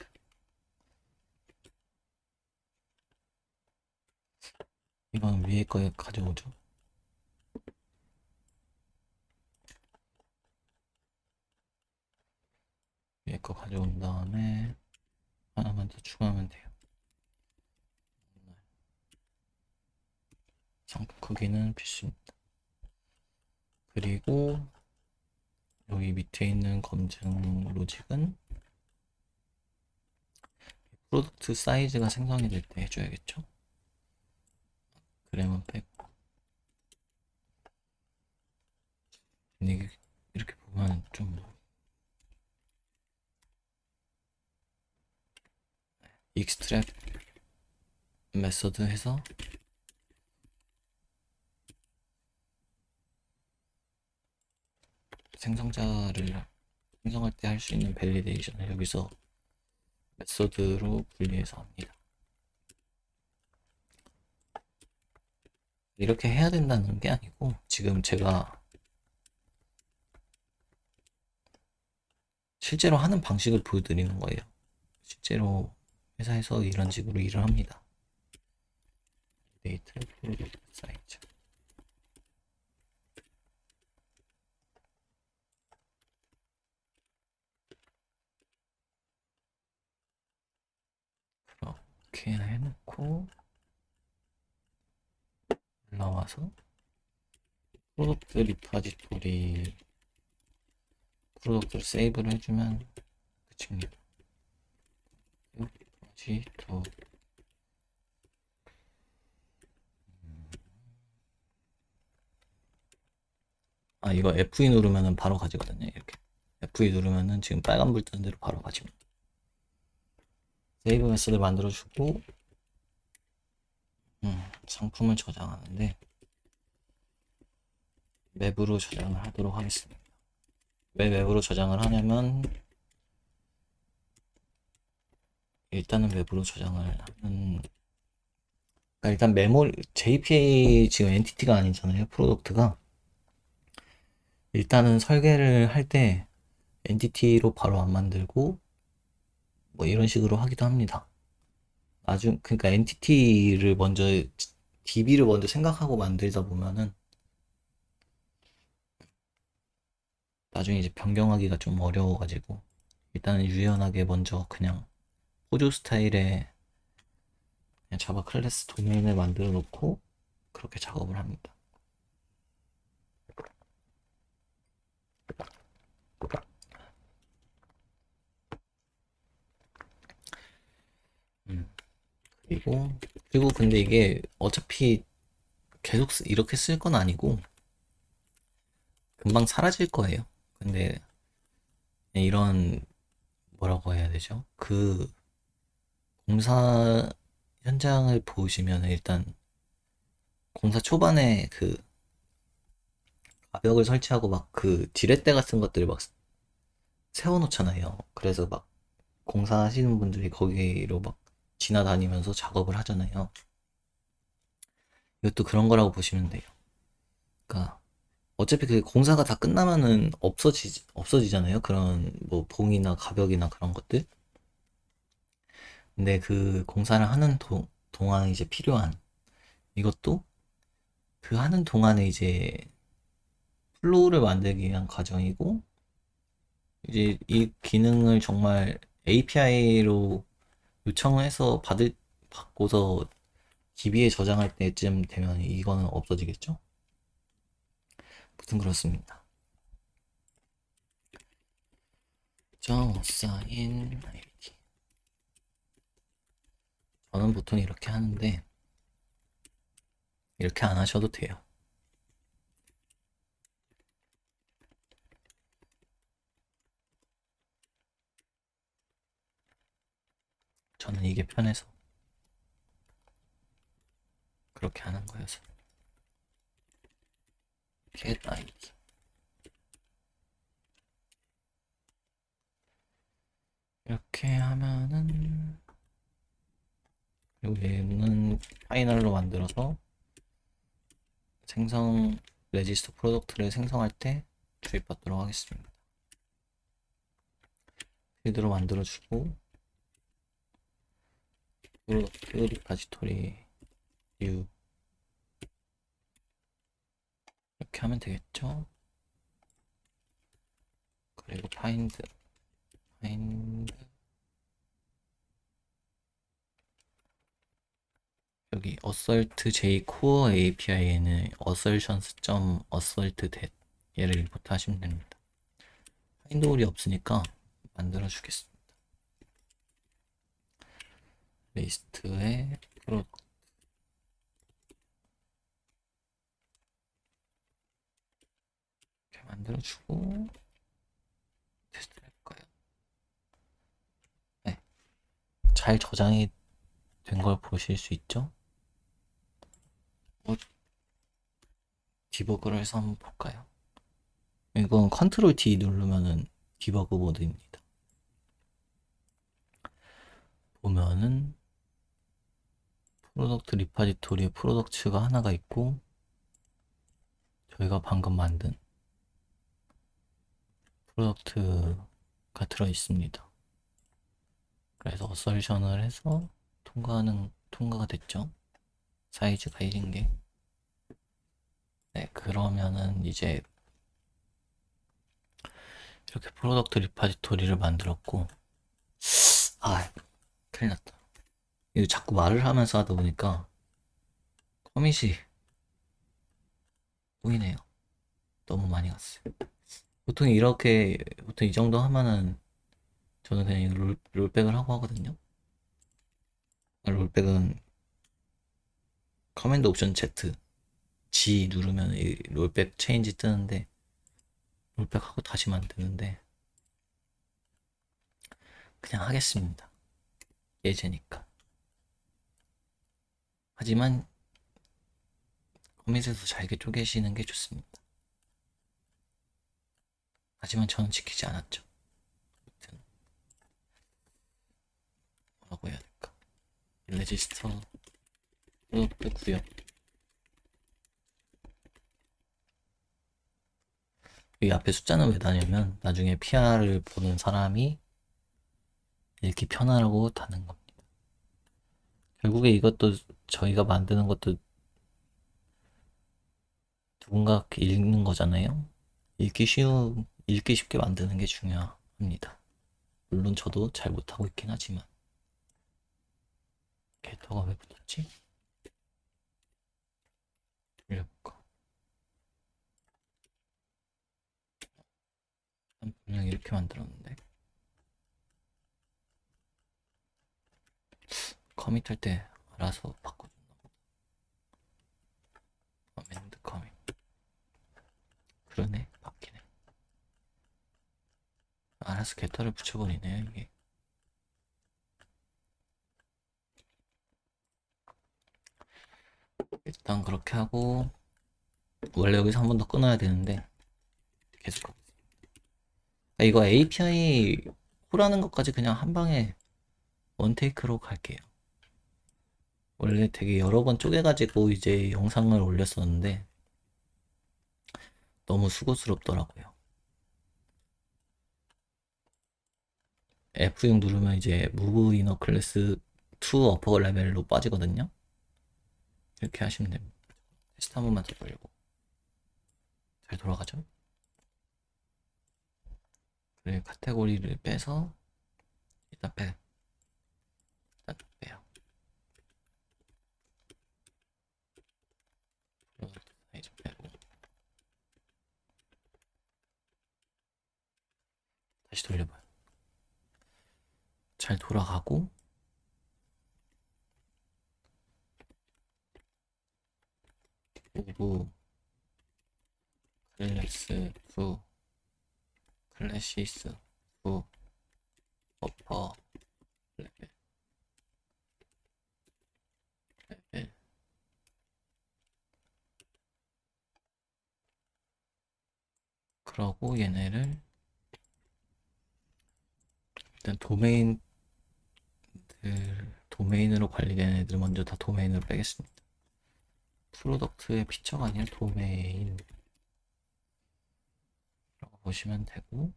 이건 위에 거에 가져오죠. 위에 거 가져온 다음에 하나만 더 추가하면 돼요. 상품 크기는 필수입니다. 그리고 여기 밑에 있는 검증 로직은 프로덕트 사이즈가 생성이 될 때 해줘야겠죠. 그래만 빼고 근데 이게 이렇게 보면 좀 익스트랙 메서드 해서 생성자를 생성할 때 할 수 있는 밸리데이션을 여기서 메서드로 분리해서 합니다. 이렇게 해야 된다는 게 아니고 지금 제가 실제로 하는 방식을 보여드리는 거예요. 실제로 회사에서 이런 식으로 일을 합니다. 데이터 프로덕트 사이즈. 그렇게 해놓고 올라와서 프로덕트 리파지토리 프로덕트를 세이브를 해주면 끝입니다. 리파지토 이거 F2 누르면은 바로 가지거든요. 이렇게 F2 누르면은 지금 빨간불 뜨는 대로 바로 가집니다. 세이브 메서드 만들어주고 상품을 저장하는데 맵으로 저장을 하도록 하겠습니다. 왜 웹으로 저장을 하냐면 일단은 웹으로 저장을 하는 그러니까 일단 메모리 JPA 지금 엔티티가 아니잖아요. 프로덕트가 일단은 설계를 할 때 엔티티로 바로 안 만들고 뭐 이런 식으로 하기도 합니다. 그러니까 엔티티를 먼저 DB를 먼저 생각하고 만들다 보면은 나중에 이제 변경하기가 좀 어려워가지고 일단은 유연하게 먼저 그냥 포조 스타일의 그냥 자바 클래스 도메인을 만들어 놓고 그렇게 작업을 합니다. 음, 그리고 근데 이게 어차피 계속 이렇게 쓸 건 아니고 금방 사라질 거예요. 근데 이런 뭐라고 해야 되죠? 그 공사 현장을 보시면 일단 공사 초반에 그 가벽을 설치하고 막 그 지렛대 같은 것들을 막 세워놓잖아요. 그래서 막 공사하시는 분들이 거기로 막 지나다니면서 작업을 하잖아요. 이것도 그런 거라고 보시면 돼요. 그러니까 어차피 그 공사가 다 끝나면은 없어지잖아요. 그런 뭐 봉이나 가벽이나 그런 것들. 근데 그 공사를 하는 동안 이제 필요한 이것도 그 하는 동안에 이제 플로우를 만들기 위한 과정이고 이제 이 기능을 정말 API로 요청해서 받고서 DB에 저장할 때쯤 되면 이거는 없어지겠죠? 무튼 그렇습니다. 정사인 아이디. 저는 보통 이렇게 하는데 이렇게 안 하셔도 돼요. 저는 이게 편해서 그렇게 하는 거여서. get id. 이렇게 하면은 그리고 얘는 파이널로 만들어서 생성 레지스터 프로덕트를 생성할 때 주입받도록 하겠습니다. 필드로 만들어주고 프로덕트 리파지토리 뷰 이렇게 하면 되겠죠. 그리고 파인드 여기 assert j core API에는 assertions.assert 얘를 임포트 하시면 됩니다. 파인드홀이 없으니까 만들어 주겠습니다. 리스트에 프로 이렇게 만들어주고 테스트 해볼까요? 네, 잘 저장이 된 걸 보실 수 있죠? 디버그를 해서 한번 볼까요? 이건 컨트롤 D 누르면은 디버그 모드입니다. 보면은 프로덕트 리파지토리에 프로덕츠가 하나가 있고 저희가 방금 만든 프로덕트가 들어 있습니다. 그래서 어설션을 해서 통과가 됐죠. 사이즈가 1인 게. 네, 그러면은 이제 이렇게 프로덕트 리파지토리를 만들었고, 아, 큰일 났다. 이거 자꾸 말을 하면서 하다 보니까 커밋이 보이네요. 너무 많이 갔어요. 보통 이 정도 하면은 저는 그냥 이거 롤백을 하고 하거든요. 롤백은 커맨드 옵션 Z, G 누르면 이 롤백 체인지 뜨는데 롤백하고 다시 만드는데 그냥 하겠습니다. 예제니까. 하지만 커밋에서 잘게 쪼개시는 게 좋습니다. 하지만 저는 지키지 않았죠. 아무튼 뭐라고 해야 될까? 레지스터 프로덕트 구역 이 앞에 숫자는 왜 다냐면 나중에 PR을 보는 사람이 읽기 편하라고 다는 겁니다. 결국에 이것도 저희가 만드는 것도 누군가 읽는 거잖아요. 읽기 쉽게 만드는 게 중요합니다. 물론 저도 잘 못하고 있긴 하지만. 캐릭터가 왜 붙었지? 돌려볼까? 난 분명 이렇게 만들었는데. 커밋할 때 알아서 바꿔줬나 보다. 커맨드 커밋. 그러네, 바뀌네. 알아서 겟터를 붙여버리네요, 이게. 일단 그렇게 하고, 원래 여기서 한 번 더 끊어야 되는데, 계속 하고 있어요. 이거 API 콜하는 것까지 그냥 한 방에 원테이크로 갈게요. 원래 되게 여러 번 쪼개가지고 이제 영상을 올렸었는데, 너무 수고스럽더라고요. F6 누르면 이제 Move Inner Class to Upper 레벨로 빠지거든요. 이렇게 하시면 됩니다. 테스트 한 번만 더 보려고. 잘 돌아가죠? 그리고 카테고리를 빼서 일단 일단 빼요. 사이즈 빼고 다시 돌려봐요. 잘 돌아가고 Move Class to Classes to Upper 레벨 그러고 얘네를 일단 도메인으로 관리되는 애들 먼저 다 도메인으로 빼겠습니다. 프로덕트의 피처가 아니라 도메인이라고 보시면 되고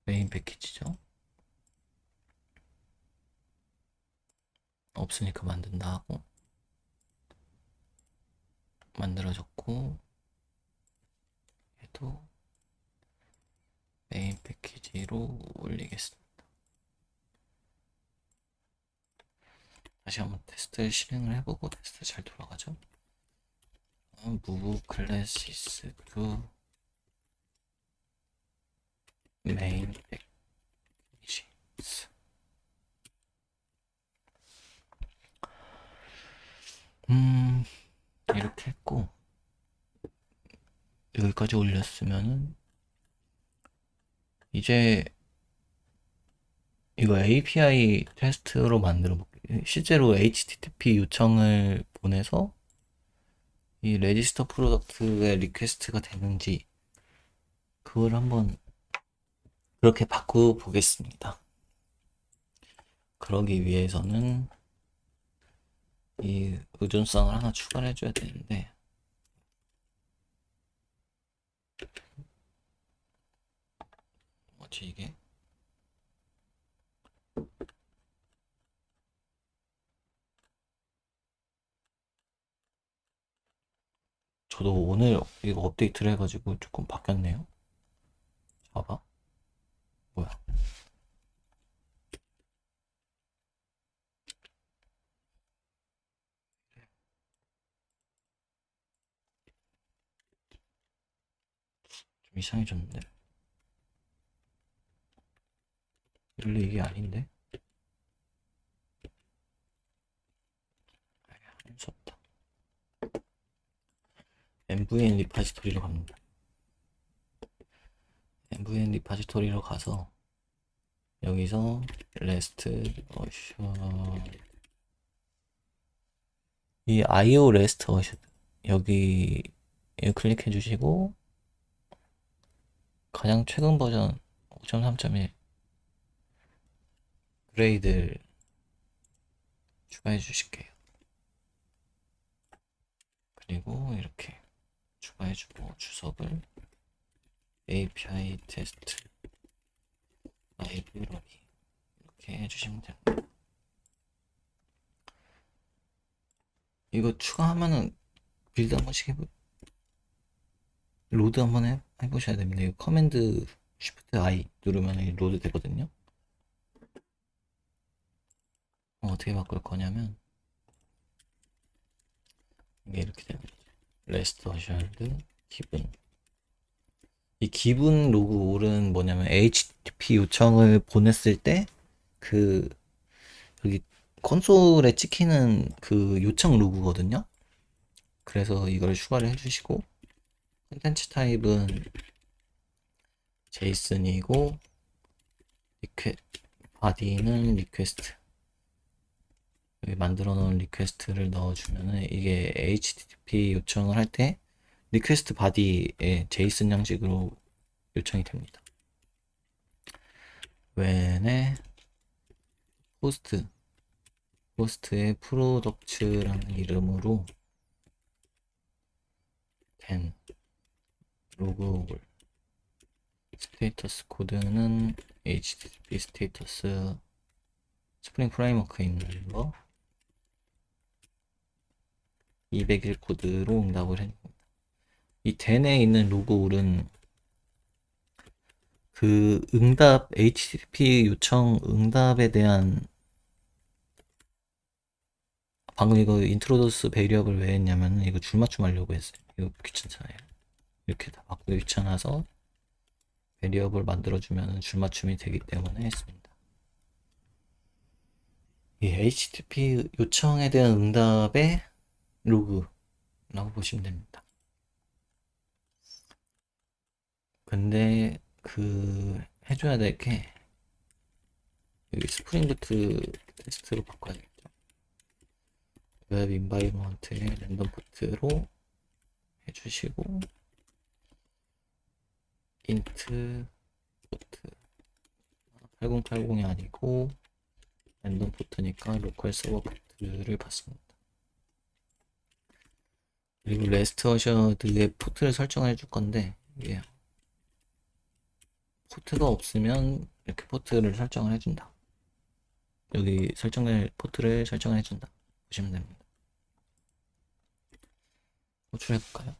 메인 패키지죠. 없으니까 만든다 하고 만들어졌고 얘도 메인 패키지로 올리겠습니다. 다시 한번 테스트 실행을 해보고 테스트 잘 돌아가죠? Move classes to main packages. 이렇게 했고 여기까지 올렸으면은 이제 이거 API 테스트로 만들어 볼게요. 실제로 HTTP 요청을 보내서 이 레지스터 프로덕트의 리퀘스트가 되는지 그걸 한번 그렇게 바꿔 보겠습니다. 그러기 위해서는 이 의존성을 하나 추가를 해줘야 되는데 뭐지 이게? 저도 오늘 이거 업데이트를 해가지고 조금 바뀌었네요. 봐봐. 뭐야? 좀 이상해졌는데? 원래 이게 아닌데? 할 수 없다. MVN 리파지토리로 갑니다. MVN 리파지토리로 가서 여기서 레스트 어셔 이 IO 레스트 어셔 여기 클릭해 주시고 가장 최근 버전 5.3.1 그레이드를 추가해 주실게요. 그리고 이렇게 추가해 주고 주석을 API 테스트 라이브러리 이렇게 해주시면 됩니다. 이거 추가하면은 빌드 한 번씩 로드 한번 해보셔야 됩니다. 이거 커맨드 쉬프트 I 누르면 로드 되거든요. 어떻게 바꿀 거냐면 이게 이렇게 되는 거죠. 레스트 어셔드 기본 이 기본 로그 올은 뭐냐면 HTTP 요청을 보냈을 때 그 여기 콘솔에 찍히는 그 요청 로그거든요. 그래서 이걸 추가를 해주시고 컨텐츠 타입은 제이슨이고 바디는 리퀘스트 여기 만들어 놓은 리퀘스트를 넣어주면은 이게 HTTP 요청을 할 때 리퀘스트 바디에 제이슨 형식으로 요청이 됩니다. when에 호스트의 프로덕츠라는 이름으로 된 로그홀 스테이터스 코드는 HTTP 스테이터스 스프링 프레임워크에 있는 거 201 코드로 응답을 해줍니다. 이 den에 있는 로그홀은 그 응답 HTTP 요청 응답에 대한 방금 이거 인트로듀스 베리어블 왜 했냐면 이거 줄맞춤 하려고 했어요. 이거 귀찮잖아요. 이렇게 다 바꾸기 귀찮아서 베리어블 만들어주면 줄맞춤이 되기 때문에 했습니다. 이 HTTP 요청에 대한 응답의 로그라고 보시면 됩니다. 근데 그 해줘야 될 게 여기 스프링부트 테스트로 바꿔야겠죠. 웹 인바이먼트의 랜덤 포트로 해주시고 인트 포트 8080이 아니고 랜덤 포트니까 로컬 서버 포트를 받습니다. 그리고 레스트 어셔드의 포트를 설정을 해줄 건데 이게 포트가 없으면 이렇게 포트를 설정을 해준다. 여기 설정될 포트를 설정을 해준다. 보시면 됩니다. 호출해볼까요?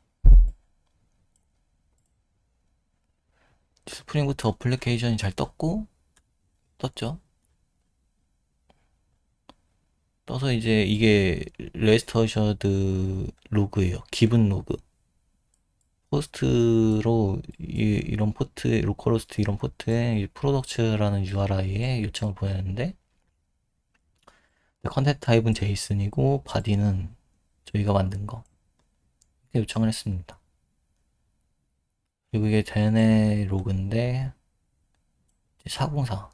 스프링부트 어플리케이션이 잘 떴죠? 떠서 이제 이게 레스트 어셔드 로그예요. 기본 로그. 호스트로 이런 포트, 로컬호스트 이런 포트에 프로덕츠라는 URI에 요청을 보냈는데 컨텐트 타입은 제이슨이고 바디는 저희가 만든 거 이렇게 요청을 했습니다. 그리고 이게 제네 로그인데 404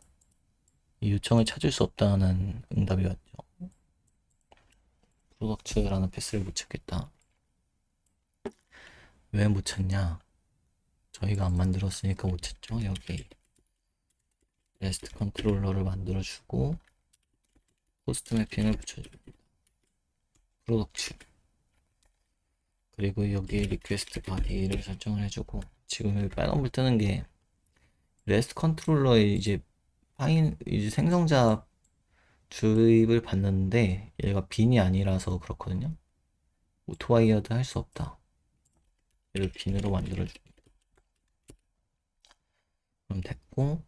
이 요청을 찾을 수 없다는 응답이었죠. 프로덕트라는 패스를 못 찾겠다. 왜 못 찾냐? 저희가 안 만들었으니까 못 찾죠. 여기 REST 컨트롤러를 만들어주고 호스트 매핑을 붙여줍니다. 프로덕트 그리고 여기 리퀘스트 바디를 설정을 해주고 지금 여기 빨간불 뜨는 게 REST 컨트롤러에 이제 이제 생성자 주입을 받는데 얘가 빈이 아니라서 그렇거든요. 오토와이어드 할 수 없다. 얘를 빈으로 만들어줍니다. 그럼 됐고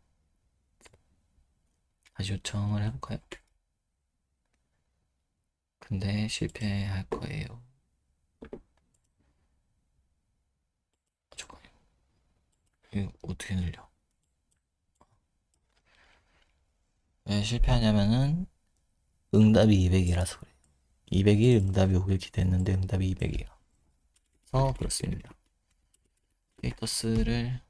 다시 요청을 해볼까요? 근데 실패할 거예요. 잠깐만요. 이거 어떻게 늘려? 왜 실패하냐면은 응답이 200이라서 그래요. 200이 응답이 오길 기대했는데 응답이 200이에요. 그래서 그렇습니다. 스테이터스를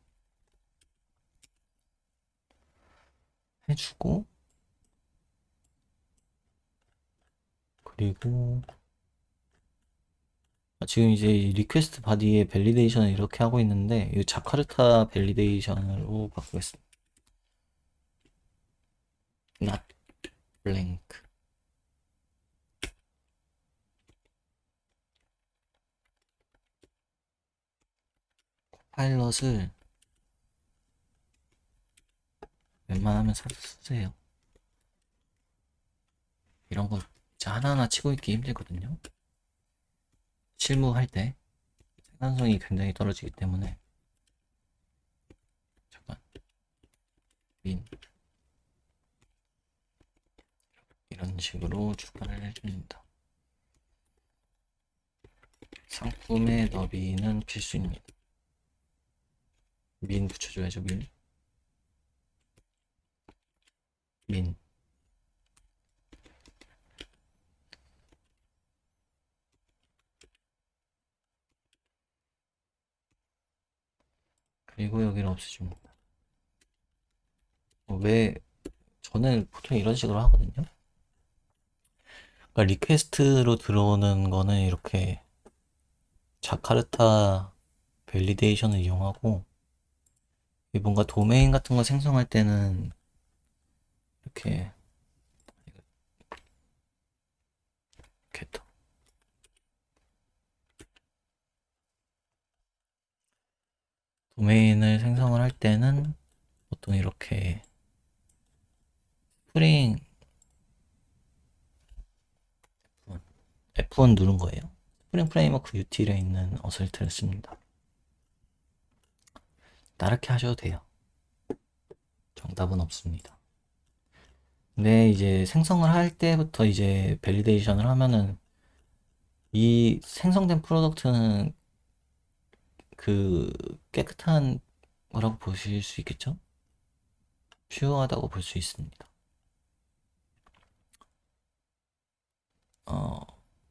해주고 그리고 지금 이제 리퀘스트 바디의 밸리데이션을 이렇게 하고 있는데 이 자카르타 밸리데이션으로 바꾸겠습니다. not blank 파일럿을 웬만하면 쓰세요. 이런 거 하나하나 치고 있기 힘들거든요. 실무할 때 생산성이 굉장히 떨어지기 때문에 잠깐 민 이런 식으로 추가를 해줍니다. 상품의 너비는 필수입니다. 민 붙여줘야죠. 민 그리고 여기를 없애줍니다. 왜 저는 보통 이런 식으로 하거든요. 그러니까 리퀘스트로 들어오는 거는 이렇게 자카르타 밸리데이션을 이용하고 뭔가 도메인 같은 거 생성할 때는 이렇게 게터 도메인을 생성을 할 때는 보통 이렇게 스프링 F1 누른 거예요. 스프링 프레임워크 유틸에 있는 어설트를 씁니다. 다르게 하셔도 돼요. 정답은 없습니다. 근데 이제 생성을 할 때부터 이제 밸리데이션을 하면은 이 생성된 프로덕트는 그 깨끗한 거라고 보실 수 있겠죠? 퓨어하다고 볼 수 있습니다.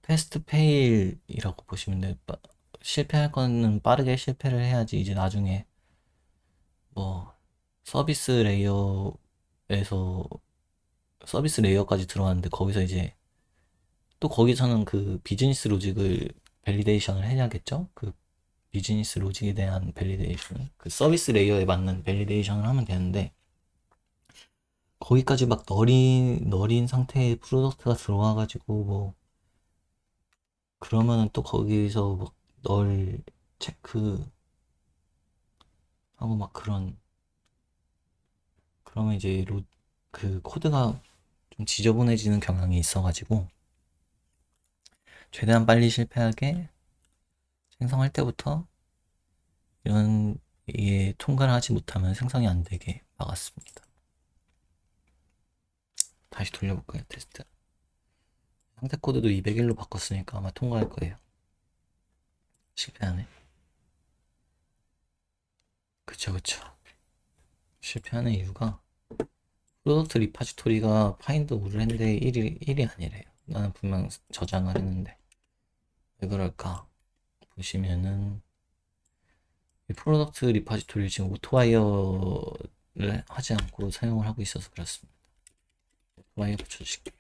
패스트 페일이라고 보시면 돼요. 실패할 거는 빠르게 실패를 해야지 이제 나중에 뭐 서비스 레이어에서 서비스 레이어까지 들어왔는데 거기서 이제 또 거기서는 그 비즈니스 로직을 밸리데이션을 해야겠죠? 그 비즈니스 로직에 대한 밸리데이션, 그 서비스 레이어에 맞는 밸리데이션을 하면 되는데 거기까지 막 너린 상태의 프로덕트가 들어와가지고 뭐 그러면은 또 거기서 막 널 체크하고 막 그러면 이제 그 코드가 좀 지저분해지는 경향이 있어가지고 최대한 빨리 실패하게 생성할 때부터 이런 이게 통과를 하지 못하면 생성이 안 되게 막았습니다. 다시 돌려볼까요, 테스트? 상태 코드도 201로 바꿨으니까 아마 통과할 거예요. 실패하네. 그쵸. 실패하는 이유가 프로덕트 리파지토리가 파인드 우르랜데 1이 아니래요. 나는 분명 저장을 했는데 왜 그럴까 보시면은 이 프로덕트 리파지토리를 지금 오토와이어를 하지 않고 사용을 하고 있어서 그렇습니다. 오토와이어 붙여줄게.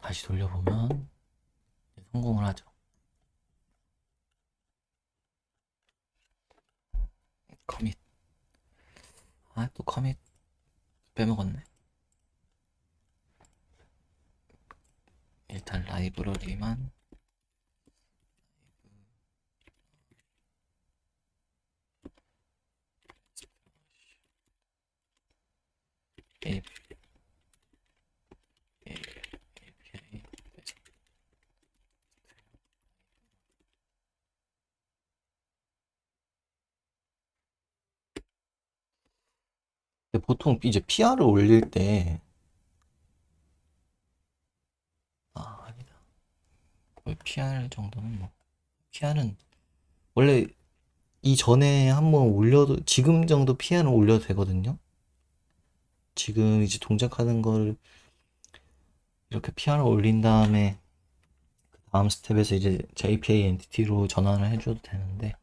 다시 돌려보면 성공을 하죠. 커밋. 아, 또 커밋 빼먹었네. 일단 라이브러리만 API 근데 보통 이제 PR을 올릴 때 아니다. PR 정도는 뭐 PR은 원래 이전에 한번 올려도 지금 정도 PR은 올려도 되거든요. 지금 이제 동작하는 걸 이렇게 PR을 올린 다음에 다음 스텝에서 이제 JPA 엔티티로 전환을 해줘도 되는데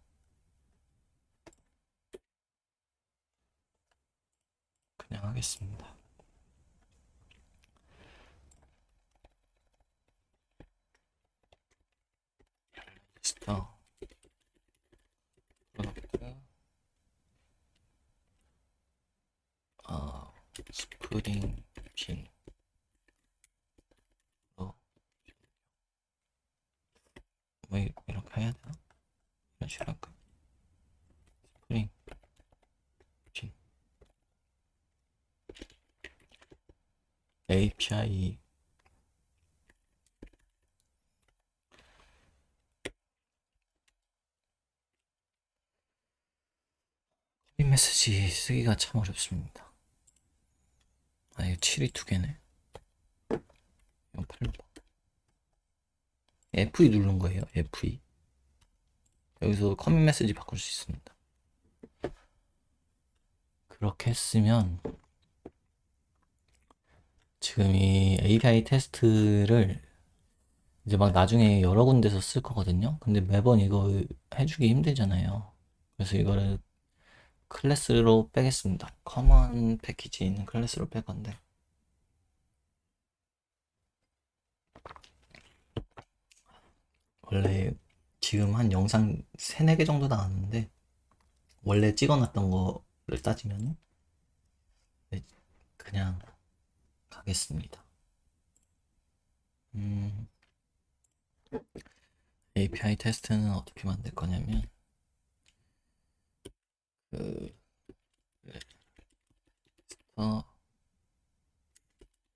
그냥 하겠습니다. 스터 프로덕트 스프링 빈 뭐 이렇게 해야 되나? 이런 식으로 할까? 스프링 빈 API 커밋 메시지 쓰기가 참 어렵습니다. 아, 이거 7이 두 개네. 이거 8로 F2 누른 거예요. F2. 여기서 커밋 메시지 바꿀 수 있습니다. 그렇게 했으면 지금 이 API 테스트를 이제 막 나중에 여러 군데서 쓸 거거든요. 근데 매번 이거 해주기 힘들잖아요. 그래서 이거를 클래스로 빼겠습니다. 커먼 패키지 있는 클래스로 뺄 건데 원래 지금 한 영상 3, 4개 정도 나왔는데 원래 찍어놨던 거를 따지면 그냥 가겠습니다. API 테스트는 어떻게 만들 거냐면 그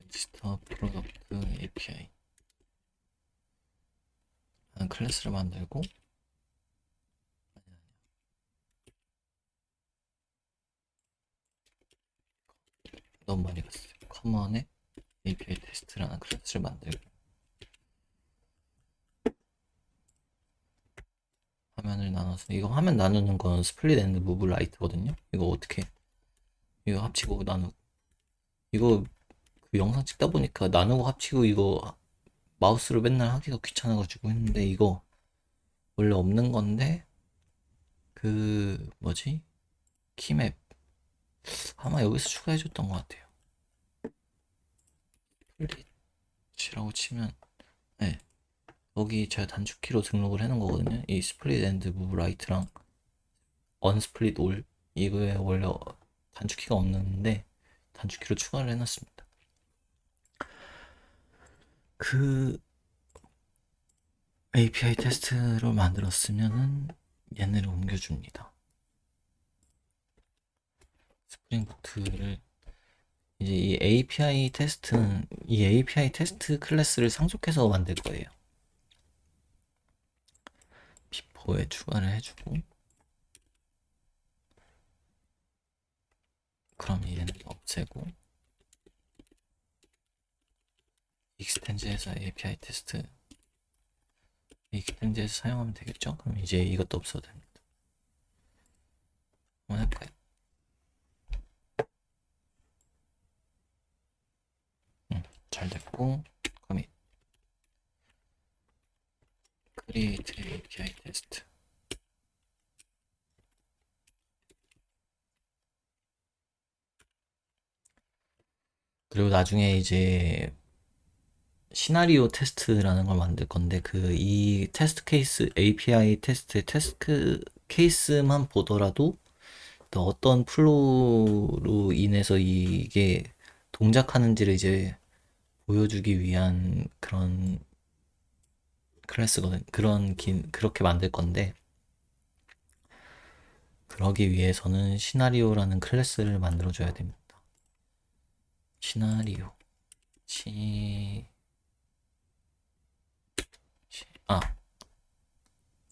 레지스터 프로덕트 API 라는 클래스를 만들고 너무 많이 갔어요. 커먼에 API 테스트라는 클래스를 만들고 화면을 나눠서 이거 화면 나누는 건 스플릿 앤드 무브 라이트거든요. 이거 어떻게 이거 합치고 나누고 이거 그 영상 찍다 보니까 나누고 합치고 이거 마우스로 맨날 하기가 귀찮아가지고 했는데 이거 원래 없는 건데 그 뭐지 키맵 아마 여기서 추가해줬던 것 같아요. 스플릿이라고 치면 네 여기 제가 단축키로 등록을 해놓은 거거든요. 이 스플릿 앤드 무브 라이트랑 언스플릿 올 이거에 원래 단축키가 없는데 단축키로 추가를 해놨습니다. 그 API 테스트로 만들었으면은 얘네를 옮겨줍니다. 스프링 부트를 이제 이 API 테스트는 이 API 테스트 클래스를 상속해서 만들 거예요. 비포에 추가를 해주고 그럼 얘는 없애고 익스텐즈에서 API 테스트 익스텐즈에서 사용하면 되겠죠? 그럼 이제 이것도 없어도 됩니다. 한번 해볼까요? 잘 됐고 커밋 create API 테스트. 그리고 나중에 이제 시나리오 테스트라는 걸 만들 건데 이 테스트 케이스 API 테스트 케이스만 보더라도 또 어떤 플로우로 인해서 이게 동작하는지를 이제 보여주기 위한 그런 클래스거든. 그렇게 만들 건데 그러기 위해서는 시나리오라는 클래스를 만들어줘야 됩니다. 시나리오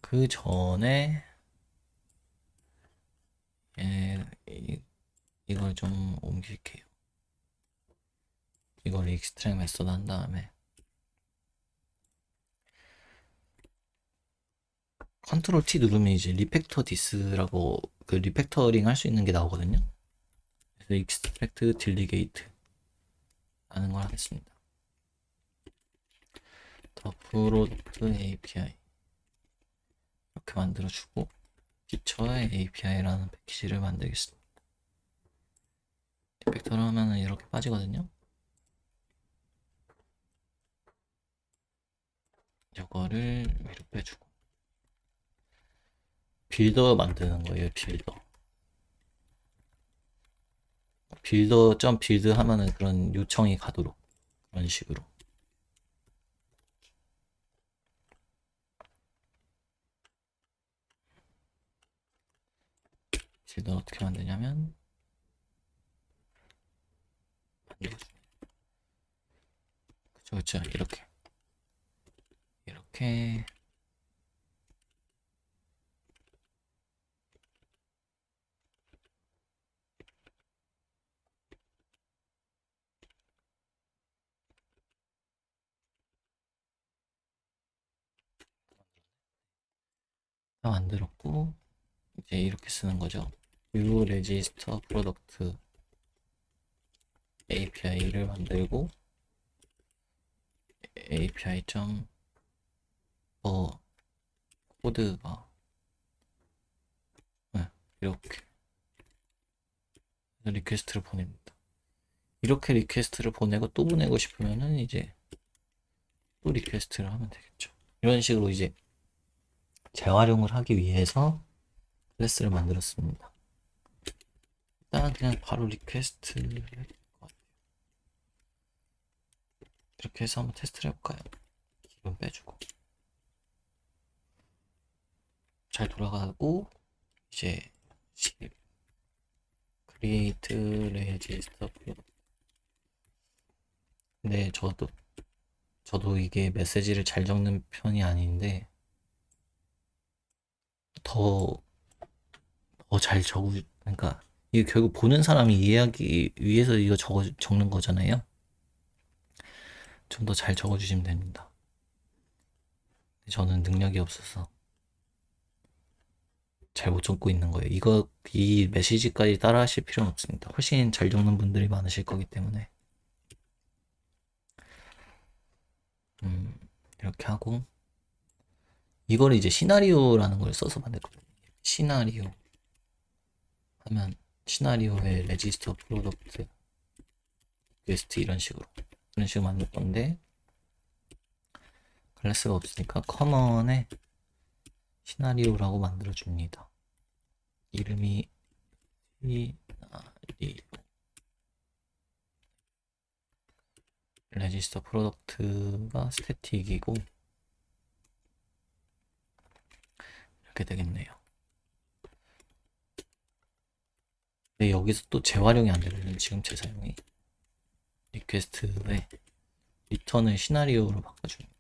그 전에 이걸 좀 옮길게요. 이걸 익스트랙 메소드 한 다음에 컨트롤 T 누르면 이제 리팩터 디스라고 그 리팩터링 할 수 있는 게 나오거든요. 그래서 익스트랙트 딜리게이트 라는 걸 하겠습니다. 더 프로덕트 API 이렇게 만들어주고 피처의 API라는 패키지를 만들겠습니다. 리팩터를 하면은 이렇게 빠지거든요. 이거를 위로 빼주고 빌더 만드는 거예요. 빌더 점 빌드 하면은 그런 요청이 가도록 그런 식으로. 빌더 어떻게 만드냐면 그쵸 이렇게 다 만들었고 이제 이렇게 쓰는 거죠. view register product API를 만들고 API 점 코드가 이렇게 리퀘스트를 보냅니다. 이렇게 리퀘스트를 보내고 또 보내고 싶으면은 이제 또 리퀘스트를 하면 되겠죠. 이런 식으로 이제 재활용을 하기 위해서 클래스를 만들었습니다. 일단 그냥 바로 리퀘스트를 이렇게 해서 한번 테스트를 해볼까요? 기본 빼주고 잘 돌아가고 이제 create register 근데 저도 이게 메시지를 잘 적는 편이 아닌데 더 잘 그러니까 이게 결국 보는 사람이 이해하기 위해서 이거 적는 거잖아요. 좀 더 잘 적어주시면 됩니다. 저는 능력이 없어서 잘 못 적고 있는 거예요. 이 메시지까지 따라 하실 필요는 없습니다. 훨씬 잘 적는 분들이 많으실 거기 때문에. 이렇게 하고, 이걸 이제 시나리오라는 걸 써서 만들거든요. 시나리오 하면, 시나리오의 레지스터 프로덕트 리스트 이런 식으로 만들 건데, 클래스가 없으니까 커먼에 시나리오라고 만들어 줍니다. 이름이 시나리오 레지스터 프로덕트가 스태틱이고 이렇게 되겠네요. 근데 여기서 또 재활용이 안 되거든요. 지금 제 사용이 리퀘스트에 리턴을 시나리오로 바꿔줍니다.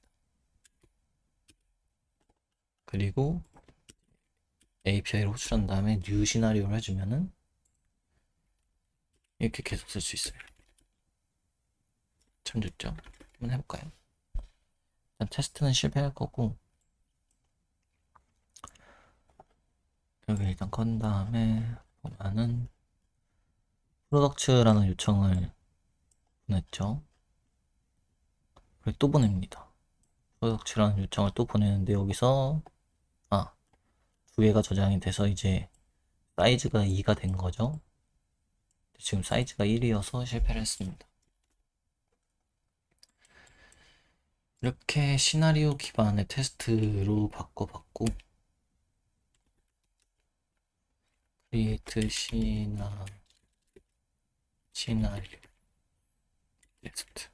그리고 API를 호출한 다음에 new 시나리오를 해주면은 이렇게 계속 쓸 수 있어요. 참 좋죠? 한번 해볼까요? 일단 테스트는 실패할 거고 여기 일단 건 다음에 보면은 프로덕츠라는 요청을 보냈죠. 그리고 또 보냅니다. 프로덕트라는 요청을 또 보내는데 여기서 아, 두 개가 저장이 돼서 이제 사이즈가 2가 된 거죠. 지금 사이즈가 1이어서 실패를 했습니다. 이렇게 시나리오 기반의 테스트로 바꿔봤고 크리에이트 시나리오 테스트.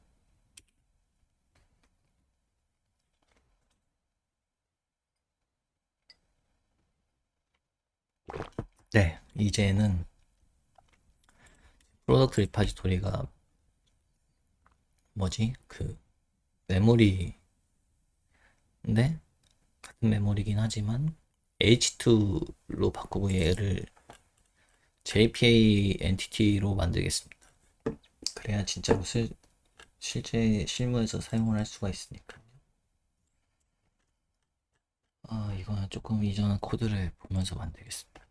네, 이제는 프로덕트 리파지토리가 뭐지? 그 메모리인데 같은 메모리긴 하지만 H2로 바꾸고 얘를 JPA 엔티티로 만들겠습니다. 그래야 진짜로 실제 실무에서 사용을 할 수가 있으니까. 이거는 조금 이전 코드를 보면서 만들겠습니다.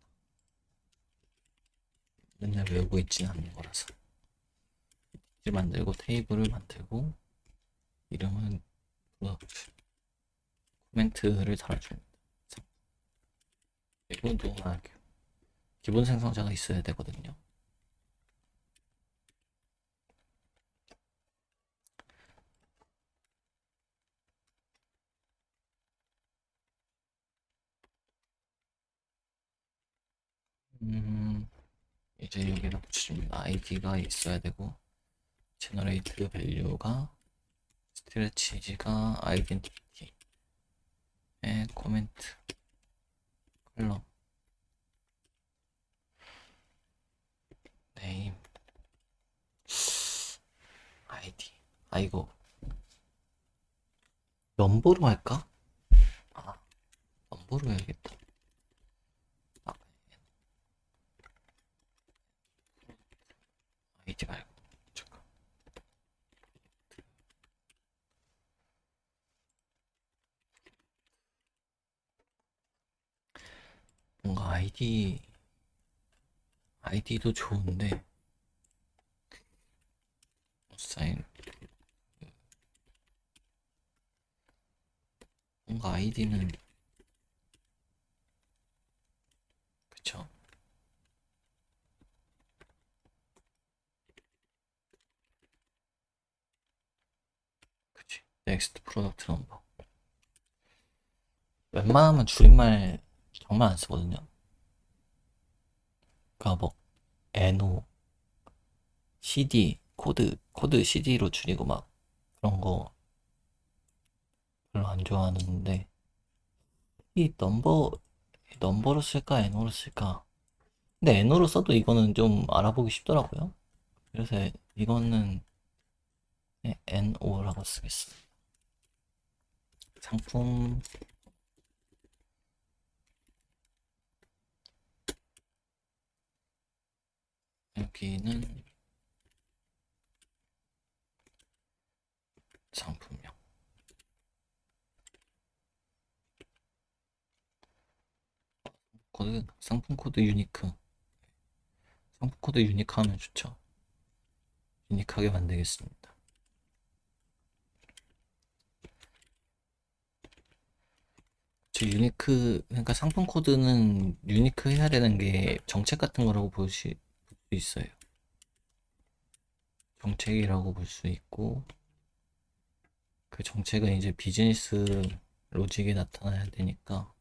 맨날 외우고 있지는 않는 거라서. 만들고 테이블을 만들고 이름은 프로덕트 코멘트를 달아줍니다. 그리고 노멀하게 기본 생성자가 있어야 되거든요. 이제 여기다 붙이면 id가 있어야 되고 generate value가 stretch가 identity에 코멘트 컬럼 name id 이거 넘버로 할까? 넘버로 해야겠다. id 말고 잠깐. 뭔가 아이디도 좋은데 사인 뭔가 아이디는 그쵸. 그치. 넥스트 프로덕트 넘버 웬만하면 줄임말 정말 안 쓰거든요. 그니까 뭐 NO CD 코드 CD로 줄이고 막 그런 거 별로 안 좋아하는데 이 넘버로 쓸까 NO로 쓸까? 근데 NO로 써도 이거는 좀 알아보기 쉽더라고요. 그래서 이거는 NO라고 쓰겠습니다. 상품 여기는 상품명 코드 상품 코드 유니크 상품 코드 유니크 하면 좋죠. 유니크하게 만들겠습니다. 저 유니크 그러니까 상품 코드는 유니크 해야 되는 게 정책 같은 거라고 볼 수 있어요. 정책이라고 볼 수 있고 그 정책은 이제 비즈니스 로직에 나타나야 되니까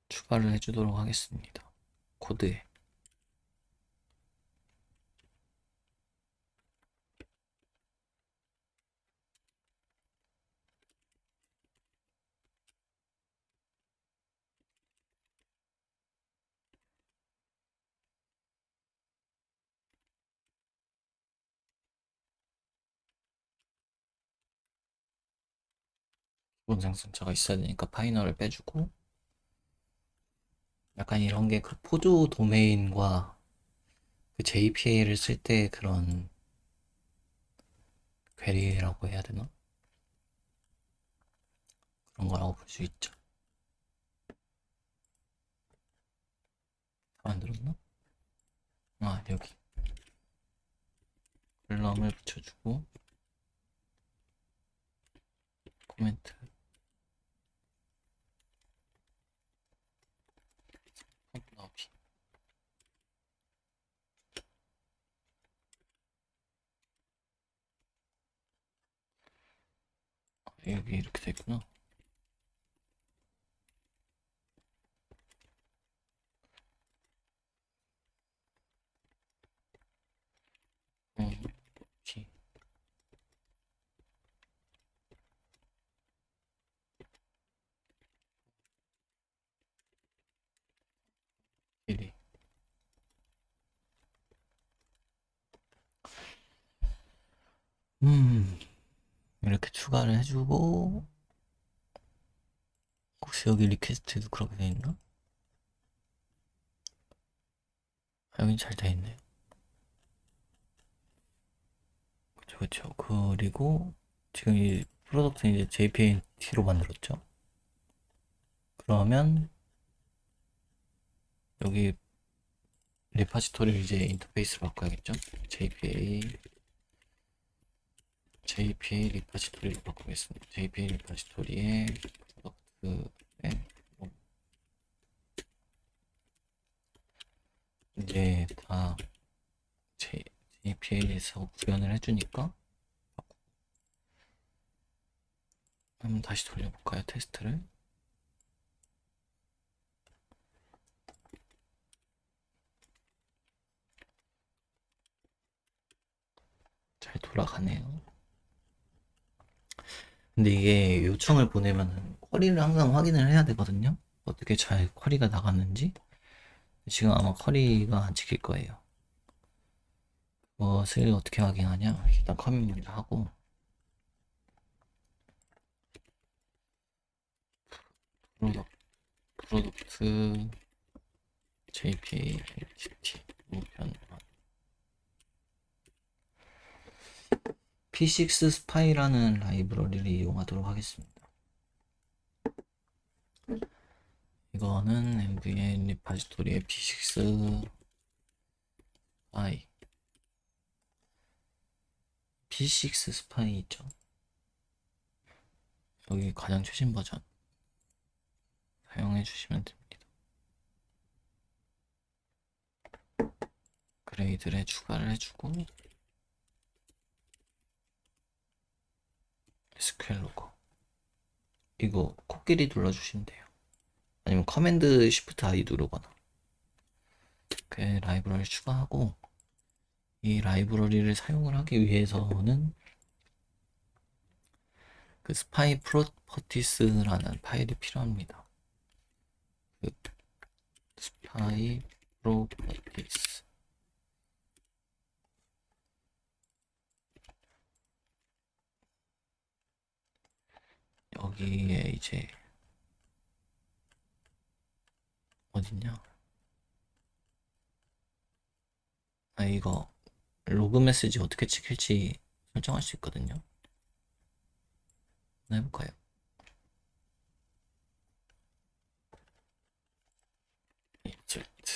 추가를 해주도록 하겠습니다. 코드에. 기본 생성자가 있어야 되니까 파이널을 빼주고 약간 이런 게 그 포조 도메인과 그 JPA를 쓸 때 그런 퀘리라고 해야 되나? 그런 거라고 볼 수 있죠. 다 만들었나? 여기 컬럼을 붙여주고 코멘트 나오기. 여기 이렇게 돼 있구나. 키. 길이. 이렇게 추가를 해주고, 혹시 여기 리퀘스트도 그렇게 돼 있나? 아, 여긴 잘 돼 있네. 그쵸, 그쵸. 그리고 지금 이 프로덕트 이제 JPEG로 만들었죠. 그러면 여기 리파지토리를 이제 인터페이스로 바꿔야겠죠. JPA 리파지토리로 바꾸겠습니다. JPA 리파지토리의 프로덕트에 이제 다 JPA에서 구현을 해주니까 한번 다시 돌려볼까요? 테스트를. 잘 돌아가네요. 근데 이게 요청을 보내면 쿼리를 항상 확인을 해야 되거든요. 어떻게 잘 쿼리가 나갔는지. 지금 아마 쿼리가 안 찍힐 거예요. 그것을 어떻게 확인하냐? 일단 커밋 먼저 하고 프로덕트 JPA entity 우편 P6 스파이라는 라이브러리를 이용하도록 하겠습니다. 이거는 MVN 리파지토리의 P6 스파이 P6 스파이 있죠. 여기 가장 최신 버전 사용해 주시면 됩니다. 그레이드를 추가를 해주고 SQL 로거 이거 코끼리 눌러주시면 돼요. 아니면 커맨드 쉬프트 I 누르거나. 이렇게 라이브러리 추가하고 이 라이브러리를 사용을 하기 위해서는 그 스파이 프로퍼티스라는 파일이 필요합니다. 그 스파이 프로퍼티스 여기에 이제 어딨냐? 아 이거 로그 메시지 어떻게 찍힐지 설정할 수 있거든요. 한번 해볼까요? 인ser트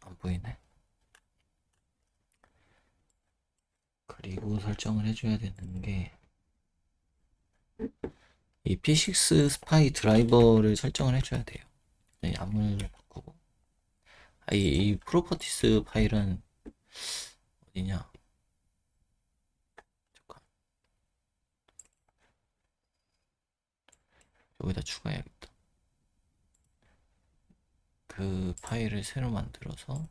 안 보이네. 그리고 설정을 해줘야 되는 게 이 P6 스파이 드라이버를 설정을 해줘야 돼요. 네, 암을 바꾸고 이 프로퍼티스 파일은 어디냐? 잠깐 여기다 추가해야겠다. 그 파일을 새로 만들어서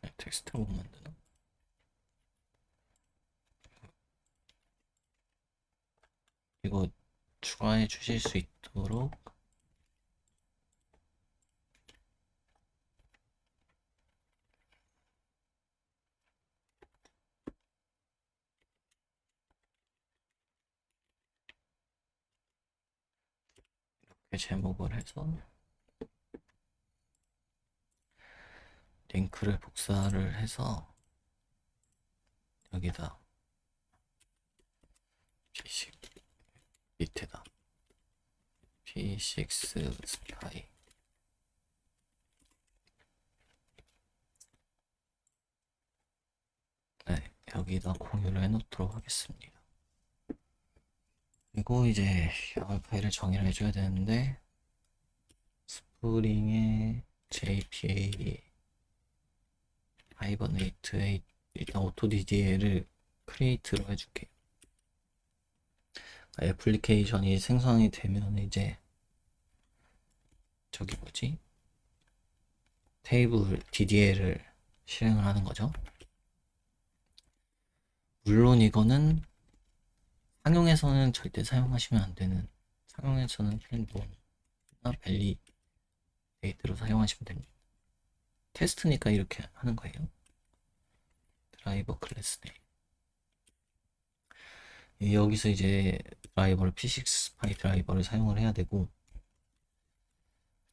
그냥 텍스트로 못 만드나? 이거 추가해 주실 수 있도록 이렇게 제목을 해서 링크를 복사를 해서 여기다 P6 밑에다 P6 스파이 여기다 공유를 해놓도록 하겠습니다. 그리고 이제 YAML 파일을 정의를 해줘야 되는데 스프링의 JPA 하이버네이트에 일단 AutoDDL을 크리에이트로 해줄게요. 애플리케이션이 생성이 되면 이제 저기 뭐지? 테이블 DDL을 실행을 하는 거죠. 물론 이거는 상용에서는 절대 사용하시면 안 되는, 상용에서는 펜본이나 벨리 데이트로 사용하시면 됩니다. 테스트니까 이렇게 하는 거예요. 드라이버 클래스 네임. 여기서 이제 드라이버를 P6 스파이 드라이버를 사용을 해야 되고,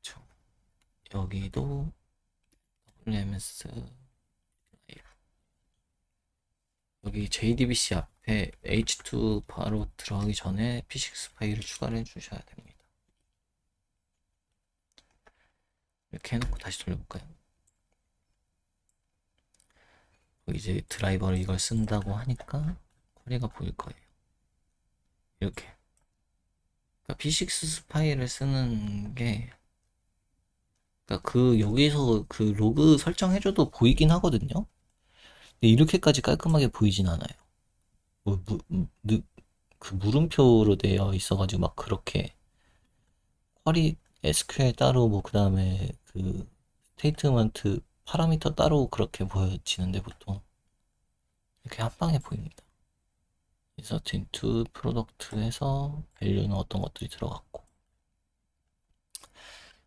그쵸. 여기도 WMS 드라이버. 여기 JDBC 앞에 H2 바로 들어가기 전에 P6 파일을 추가를 해주셔야 됩니다. 이렇게 해놓고 다시 돌려볼까요? 이제 드라이버를 이걸 쓴다고 하니까 쿼리가 보일 거예요. 이렇게. 그러니까 P6 파일을 쓰는 게, 그러니까 여기서 그 로그 설정해줘도 보이긴 하거든요. 근데 이렇게까지 깔끔하게 보이진 않아요. 그 물음표로 되어 있어가지고 막 그렇게 쿼리 SQL 따로 뭐 그 다음에 그 스테이트먼트 파라미터 따로 그렇게 보여지는데 보통 이렇게 한 방에 보입니다. insert into product에서 밸류는 어떤 것들이 들어갔고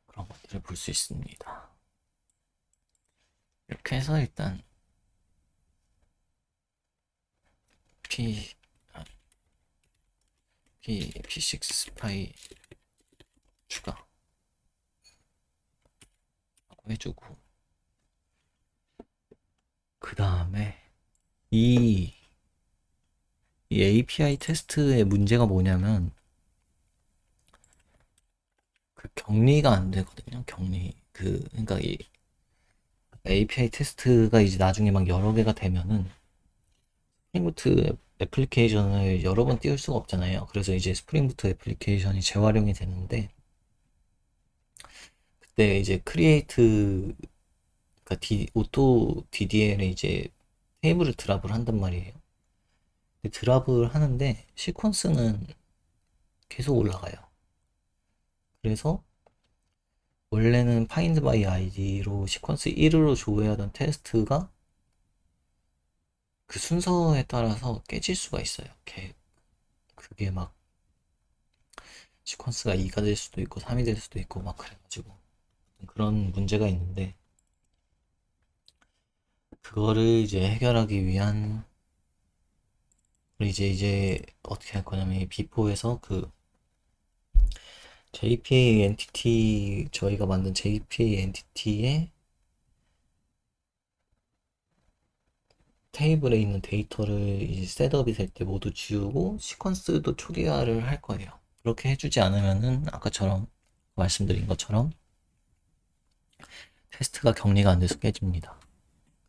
그런 것들을 볼 수 있습니다. 이렇게 해서 일단 P6 스파이 추가 해주고 그 다음에 이 API 테스트의 문제가 뭐냐면 그 격리가 안 되거든요. 그러니까 이 API 테스트가 이제 나중에 막 여러 개가 되면은 스프링부트 애플리케이션을 여러 번 띄울 수가 없잖아요. 그래서 이제 스프링부트 애플리케이션이 재활용이 되는데 그때 이제 크리에이트 그러니까 오토 DDL에 이제 테이블을 드랍을 한단 말이에요. 드랍을 하는데 시퀀스는 계속 올라가요. 그래서 원래는 find by id로 시퀀스 1으로 조회하던 테스트가 그 순서에 따라서 깨질 수가 있어요. 그게 막 시퀀스가 2가 될 수도 있고 3이 될 수도 있고 막 그래가지고 그런 문제가 있는데 그거를 이제 해결하기 위한 이제 어떻게 할 거냐면 이 비포에서 그 JPA 엔티티 저희가 만든 JPA 엔티티에 테이블에 있는 데이터를 이제 셋업이 될 때 모두 지우고 시퀀스도 초기화를 할 거예요. 그렇게 해주지 않으면은 아까처럼 말씀드린 것처럼 테스트가 격리가 안 돼서 깨집니다.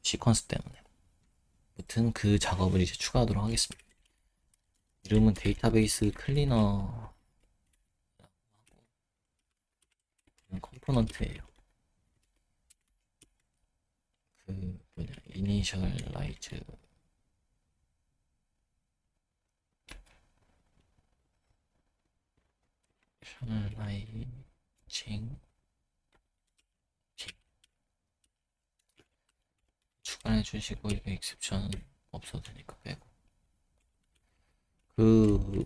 시퀀스 때문에. 아무튼 그 작업을 이제 추가하도록 하겠습니다. 이름은 데이터베이스 클리너 컴포넌트예요. 그 뭐냐 이니셜라이즈 셔널라이징 추가해 주시고 이거 익셉션 없어도 되니까 빼고 그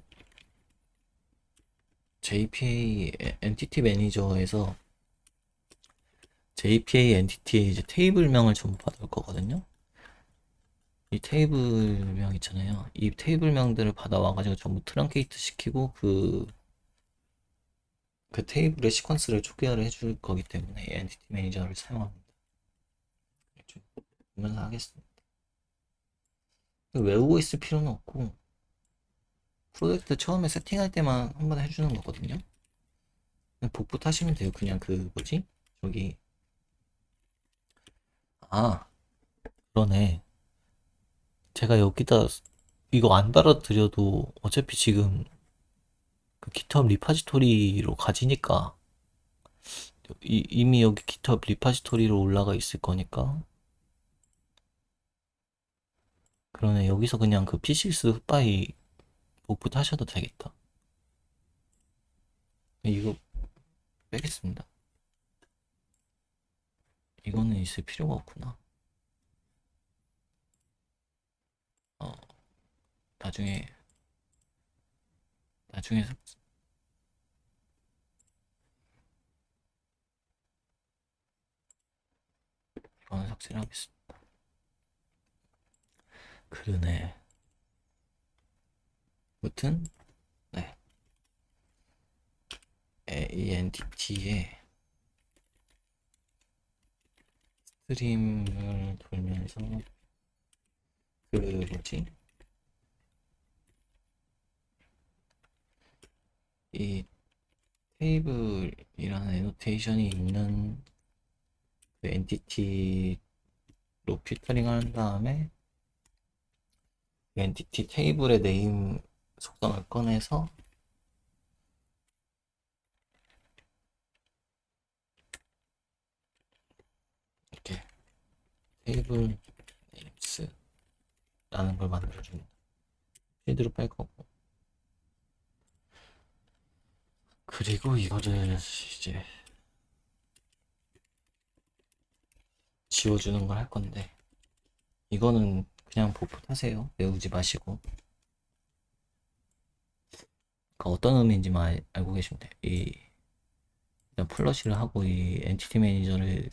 JPA 엔티티 매니저에서 JPA 엔티티에 이제 테이블명을 전부 받을 거거든요. 이 테이블명 있잖아요. 이 테이블명들을 받아와가지고 전부 트렁케이트 시키고 그 테이블의 시퀀스를 초기화를 해줄 거기 때문에 엔티티 매니저를 사용합니다. 좀 보면서 하겠습니다. 외우고 있을 필요는 없고 프로젝트 처음에 세팅할 때만 한번 해주는 거거든요. 그냥 복부 타시면 돼요. 그냥 그 뭐지? 저기 그러네. 제가 여기다 이거 안 달아드려도 어차피 지금 그 GitHub 리파지토리로 가지니까 이미 여기 GitHub 리파지토리로 올라가 있을 거니까. 그러네. 여기서 그냥 그 P6 굿바이 복붙 하셔도 되겠다. 이거 빼겠습니다. 이거는 있을 필요가 없구나. 어, 나중에 나중에 이거는 삭제를 하겠습니다. 그러네. 아무튼 네. 이 엔티티에 스트림을 돌면서 그 뭐지? 이 테이블이라는 애노테이션이 있는 그 엔티티로 필터링을 한 다음에 그 엔티티 테이블의 네임 속성을 꺼내서 이렇게 테이블 네임스라는 걸 만들어줍니다. 필드로 뺄 거고. 그리고 이거를 이제 지워주는 걸 할 건데, 이거는 그냥 복붙하세요. 외우지 마시고. 그러니까 어떤 의미인지만 알고 계시면 돼요. 일단 플러시를 하고 이 엔티티 매니저를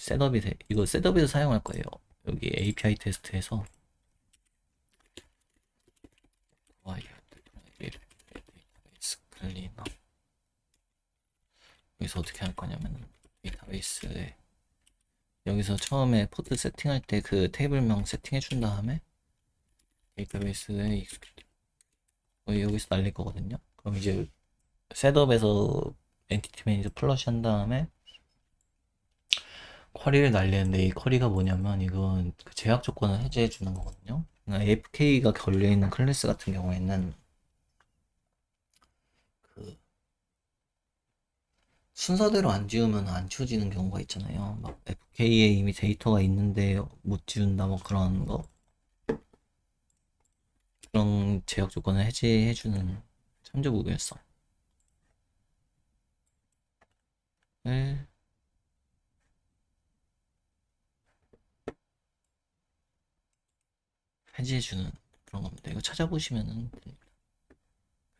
이거 셋업에서 사용할 거예요. 여기 API 테스트에서 데이터베이스 클리너, 여기서 어떻게 할 거냐면 데이터베이스에 여기서 처음에 포드 세팅할 때 그 테이블명 세팅해 준 다음에 데이터베이스에 여기서 날릴 거거든요. 그럼 이제 셋업에서 엔티티 매니저 플러시 한 다음에 쿼리를 날리는데, 이 쿼리가 뭐냐면 이건 그 제약 조건을 해제해 주는 거거든요. 그러니까 AFK가 걸려 있는 클래스 같은 경우에는 그 순서대로 안 지우면 안 지워지는 경우가 있잖아요. 막 FK에 이미 데이터가 있는데 못 지운다, 뭐 그런 거, 그런 제약 조건을 해제해 주는 참조 무결성을 해제해 주는 그런 겁니다. 이거 찾아보시면은 됩니다.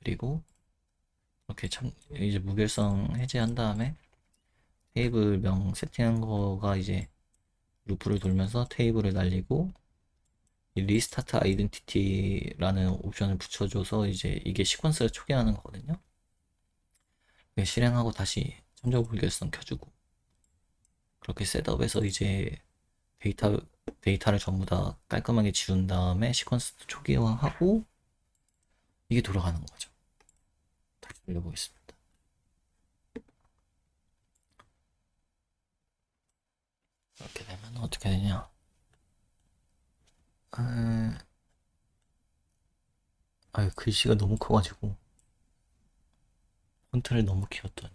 그리고 이렇게 참 이제 무결성 해제한 다음에 테이블명 세팅한 거가 이제 루프를 돌면서 테이블을 날리고, 이 리스타트 아이덴티티라는 옵션을 붙여줘서 이제 이게 시퀀스를 초기화하는 거거든요. 실행하고 다시 참조 불결성 켜주고, 그렇게 셋업해서 이제 데이터 데이터를 전부 다 깔끔하게 지운 다음에 시퀀스도 초기화하고 이게 돌아가는 거죠. 다시 돌려보겠습니다. 이렇게 되면 어떻게 되냐? 글씨가 너무 커가지고 폰트를 너무 키웠더니,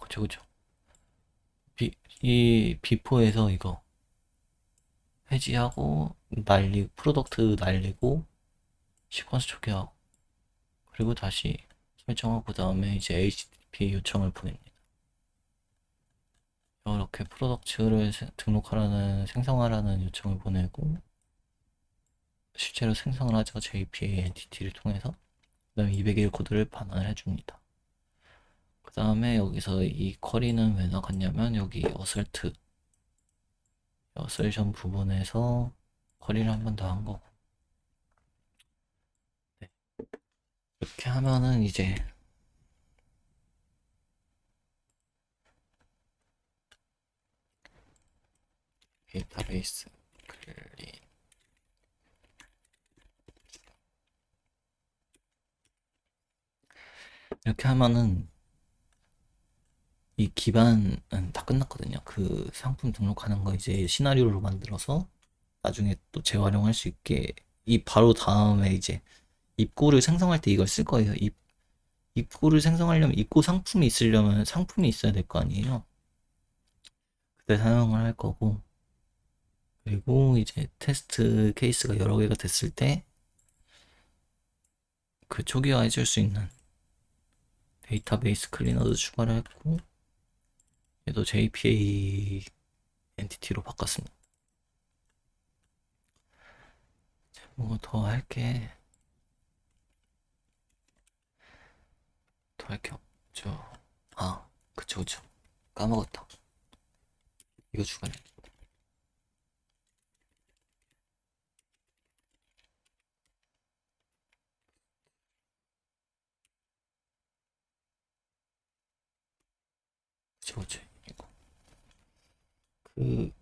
그쵸 그쵸. 이 비포에서 이거 해지하고 프로덕트 날리고 시퀀스 초기화하고, 그리고 다시 설정하고, 그 다음에 이제 HTTP 요청을 보냅니다. 이렇게 프로덕트를 등록하라는, 생성하라는 요청을 보내고, 실제로 생성을 하죠. JPA 엔티티를 통해서. 그 다음에 201 코드를 반환을 해줍니다. 그 다음에 여기서 이 쿼리는 왜 나갔냐면, 여기 어설션 부분에서 쿼리를 한 번 더 한 거고. 네. 이렇게 하면은 이제 데이터베이스 클린, 이렇게 하면은 이 기반은 다 끝났거든요. 그 상품 등록하는 거 이제 시나리오로 만들어서 나중에 또 재활용할 수 있게 이 바로 다음에 이제 입고를 생성할 때 이걸 쓸 거예요. 입고를 생성하려면 입고 상품이 있으려면 상품이 있어야 될 거 아니에요. 그때 사용을 할 거고 그리고 이제 테스트 케이스가 여러 개가 됐을 때 그 초기화 해줄 수 있는 데이터베이스 클리너도 추가를 했고 얘도 JPA 엔티티로 바꿨습니다. 뭐 더 할 게 없죠. 아, 그쵸. 까먹었다. 이거 추가해. 그쵸. 이거. 그,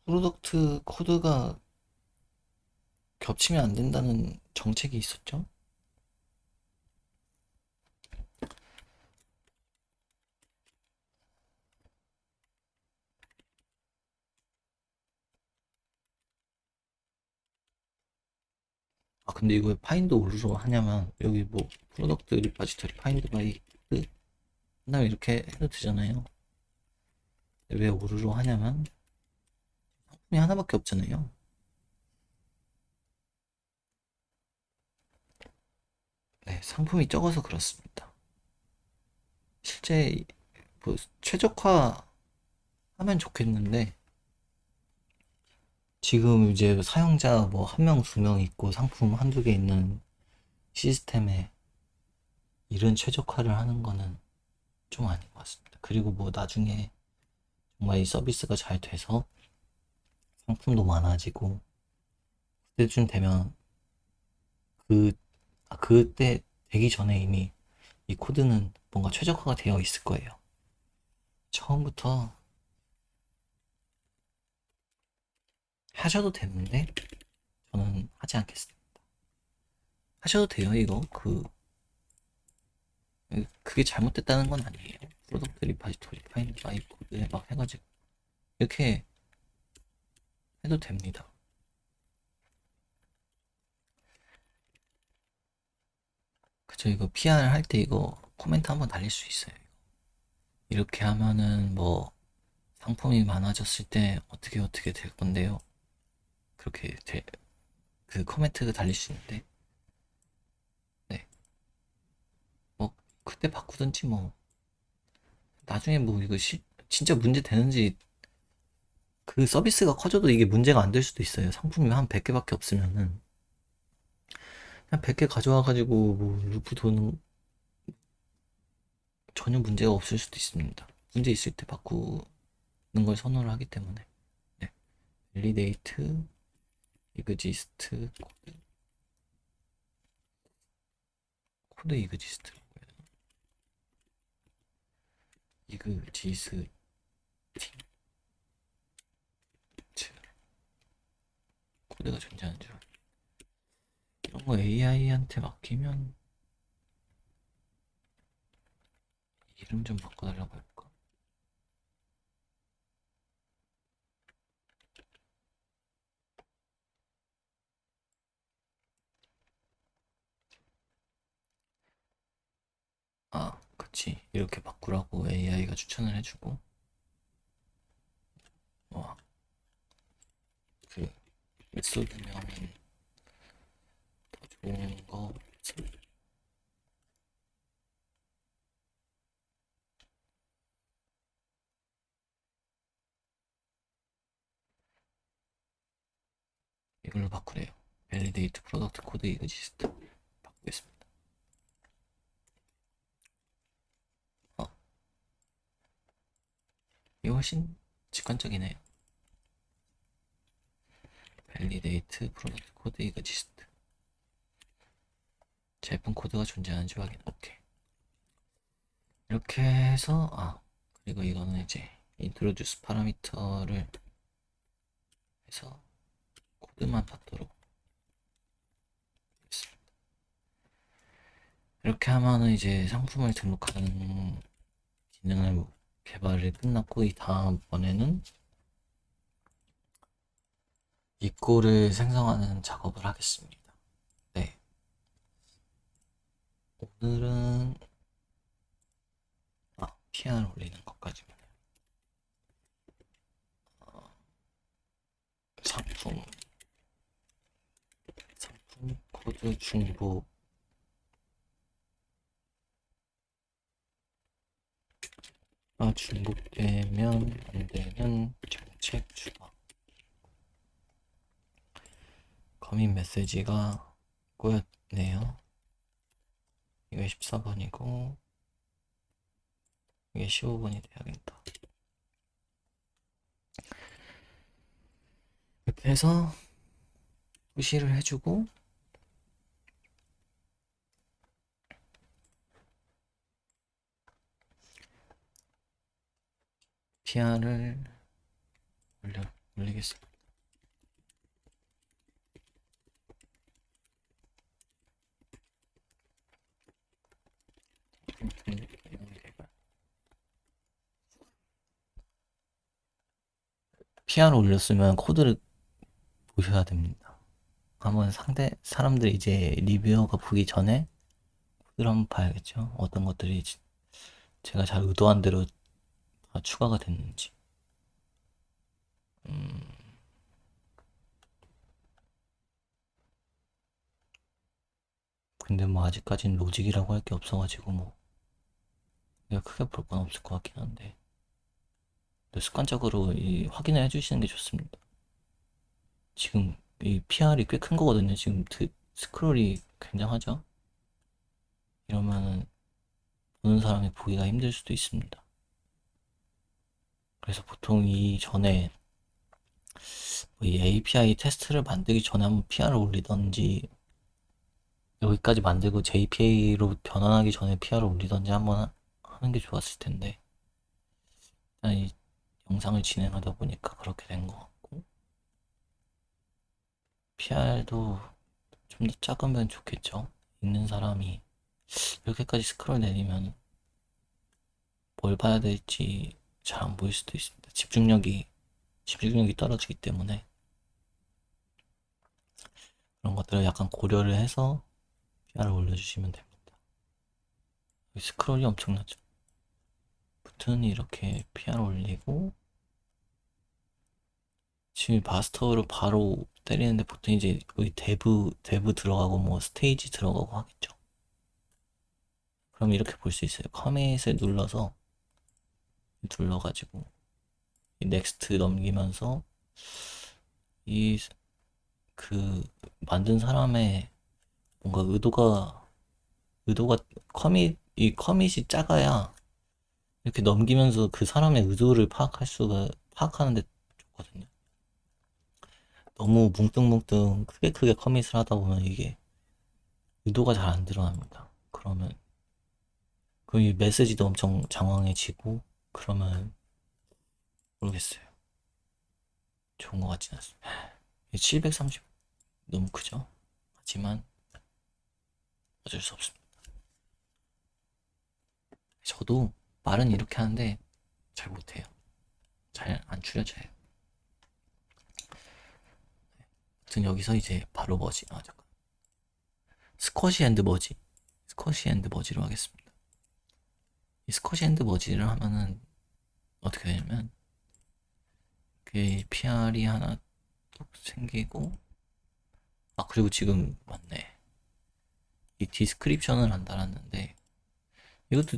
프로덕트 코드가 겹치면 안 된다는 정책이 있었죠? 아, 근데 이거 왜 파인드 오르로 하냐면, 여기 뭐, 프로덕트 리파지터리 파인드 바이 그 다음에 이렇게 해도 되잖아요. 왜 오르로 하냐면, 상품이 하나밖에 없잖아요. 네, 상품이 적어서 그렇습니다. 실제, 뭐, 최적화 하면 좋겠는데, 지금 이제 사용자 뭐 한 명, 두 명 있고 상품 한두 개 있는 시스템에 이런 최적화를 하는 거는 좀 아닌 것 같습니다. 그리고 뭐 나중에 정말 이 서비스가 잘 돼서 상품도 많아지고 그때쯤 되면 그, 그때 되기 전에 이미 이 코드는 뭔가 최적화가 되어 있을 거예요. 처음부터 하셔도 되는데 저는 하지 않겠습니다. 하셔도 돼요, 이거. 그게 잘못됐다는 건 아니에요. 프로덕트 리파지토리 파인드 바이 코드에 막 해가지고 이렇게 해도 됩니다. 그쵸, 이거 PR 할 때 이거 코멘트 한번 달릴 수 있어요. 이렇게 하면은 뭐 상품이 많아졌을 때 어떻게 될 건데요. 그렇게 그 코멘트가 달릴 수 있는데, 네. 뭐 그때 바꾸든지 뭐 나중에 뭐 이거 진짜 문제 되는지 그 서비스가 커져도 이게 문제가 안 될 수도 있어요. 상품이 한 100개밖에 없으면은 그냥 100개 가져와가지고 뭐 루프 도는 전혀 문제가 없을 수도 있습니다. 문제 있을 때 바꾸는 걸 선호를 하기 때문에. 네. 밸리데이트, 이그지스트, 코드 이그지스트라고 해야 되나? 이그지스트 코드가 존재하는 줄. 이런 거 AI한테 맡기면 이름 좀 바꿔달라고 할까? 아, 그치. 이렇게 바꾸라고 AI가 추천을 해주고, 뭐, 그, 메소드명은 더 좋은 거, 이걸로 바꾸래요. 밸리데이트 프로덕트 코드 이그지스트 바꾸겠습니다. 어, 이거 훨씬 직관적이네요. 밸리데이트 프로덕트 코드 이그지스트 제품 코드가 존재하는지 확인. 오케이. 이렇게 해서 그리고 이거는 이제 인트로듀스 파라미터를 해서 코드만 받도록 하겠습니다. 이렇게 하면은 이제 상품을 등록하는 기능을 개발이 끝났고, 이 다음번에는 입구를 생성하는 작업을 하겠습니다. 네. 오늘은 PR 올리는 것까지만 해요. 상품 코드 중복 중복되면 안 되는 정책 추가. 커밋 메시지가 꼬였네요. 이게 14번이고 이게 15번이 돼야겠다. 이렇게 해서 푸시를 해주고 PR을 올리겠습니다. PR 올렸으면 코드를 보셔야 됩니다. 한번 사람들이 이제 리뷰어가 보기 전에 코드를 한번 봐야겠죠. 어떤 것들이 제가 잘 의도한 대로 다 추가가 됐는지. 근데 뭐 아직까지는 로직이라고 할 게 없어가지고 뭐 내가 크게 볼 건 없을 것 같긴 한데 습관적으로 확인을 해주시는 게 좋습니다. 지금 이 PR이 꽤 큰 거거든요. 지금 스크롤이 굉장하죠. 이러면은 보는 사람이 보기가 힘들 수도 있습니다. 그래서 보통 이 전에 이 API 테스트를 만들기 전에 한번 PR을 올리던지 여기까지 만들고 JPA로 변환하기 전에 PR을 올리던지 한번 하는 게 좋았을 텐데 일단 이 영상을 진행하다 보니까 그렇게 된 것 같고 PR도 좀 더 작으면 좋겠죠. 읽는 사람이 이렇게까지 스크롤 내리면 뭘 봐야 될지 잘 안 보일 수도 있습니다. 집중력이 떨어지기 때문에 그런 것들을 약간 고려를 해서 PR을 올려주시면 됩니다. 스크롤이 엄청나죠. 버튼이 이렇게 PR 올리고 지금 마스터로 바로 때리는데 보통 이제 거의 대부 들어가고 뭐 스테이지 들어가고 하겠죠. 그럼 이렇게 볼 수 있어요. 커밋을 눌러가지고 이 넥스트 넘기면서 이 그 만든 사람의 뭔가 의도가 이 커밋이 작아야 이렇게 넘기면서 그 사람의 의도를 파악하는데 좋거든요. 너무 뭉뚱뭉뚱 크게 커밋을 하다 보면 이게 의도가 잘 안 드러납니다. 그러면 그 메시지도 엄청 장황해지고 그러면 모르겠어요. 좋은 것 같진 않습니다. 730 너무 크죠? 하지만 어쩔 수 없습니다. 저도 말은 이렇게 하는데 잘 못해요. 잘 안 추려져요. 아무튼 여기서 이제 바로 잠깐. 스쿼시 앤드 머지로 하겠습니다. 이 스쿼시 앤드 머지를 하면은 어떻게 되냐면 그 PR이 하나 또 생기고 그리고 지금 맞네. 이 디스크립션을 안 달았는데 이것도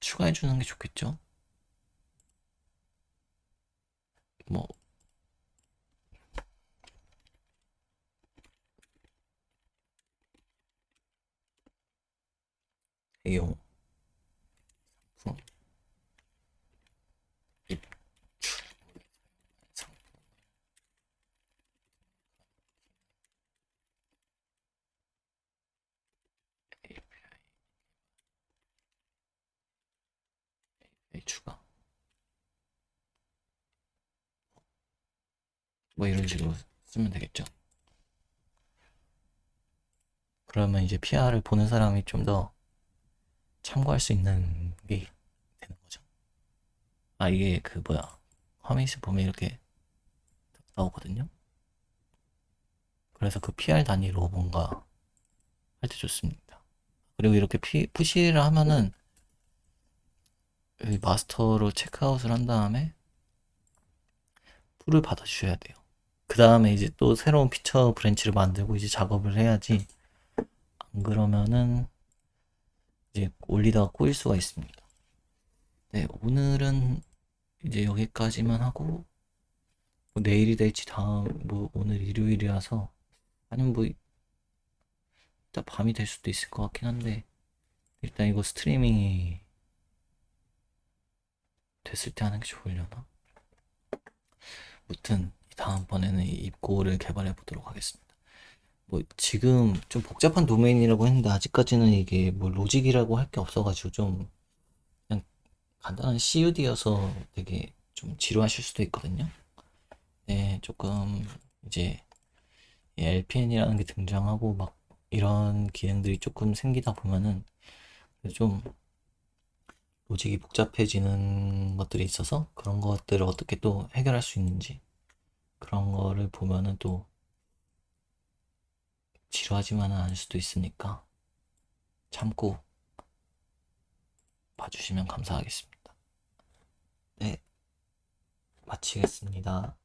추가해 주는 게 좋겠죠? 뭐 대용 상품 입출 상품 API 추가 뭐 이런 식으로 쓰면 되겠죠? 그러면 이제 PR을 보는 사람이 좀 더 참고할 수 있는 게 되는 아, 이게 화면에서 보면 이렇게 나오거든요. 그래서 그 PR 단위로 뭔가 할 때 좋습니다. 그리고 이렇게 푸시를 하면은 여기 마스터로 체크아웃을 한 다음에 풀을 받아주셔야 돼요. 그 다음에 이제 또 새로운 피처 브랜치를 만들고 이제 작업을 해야지, 안 그러면은 이제 올리다가 꼬일 수가 있습니다. 네, 오늘은 이제 여기까지만 하고, 뭐 내일이 될지 오늘 일요일이라서, 아니면 일단 밤이 될 수도 있을 것 같긴 한데, 일단 이거 스트리밍이 됐을 때 하는 게 좋으려나? 무튼 다음번에는 이 입고를 개발해 보도록 하겠습니다. 지금 좀 복잡한 도메인이라고 했는데 아직까지는 이게 로직이라고 할 게 없어가지고 좀 그냥 간단한 CUD여서 되게 좀 지루하실 수도 있거든요. 네, 조금 이제 LPN이라는 게 등장하고 막 이런 기능들이 조금 생기다 보면은 좀 로직이 복잡해지는 것들이 있어서 그런 것들을 어떻게 또 해결할 수 있는지 그런 거를 보면은 또 지루하지만은 않을 수도 있으니까 참고 봐주시면 감사하겠습니다. 네, 마치겠습니다.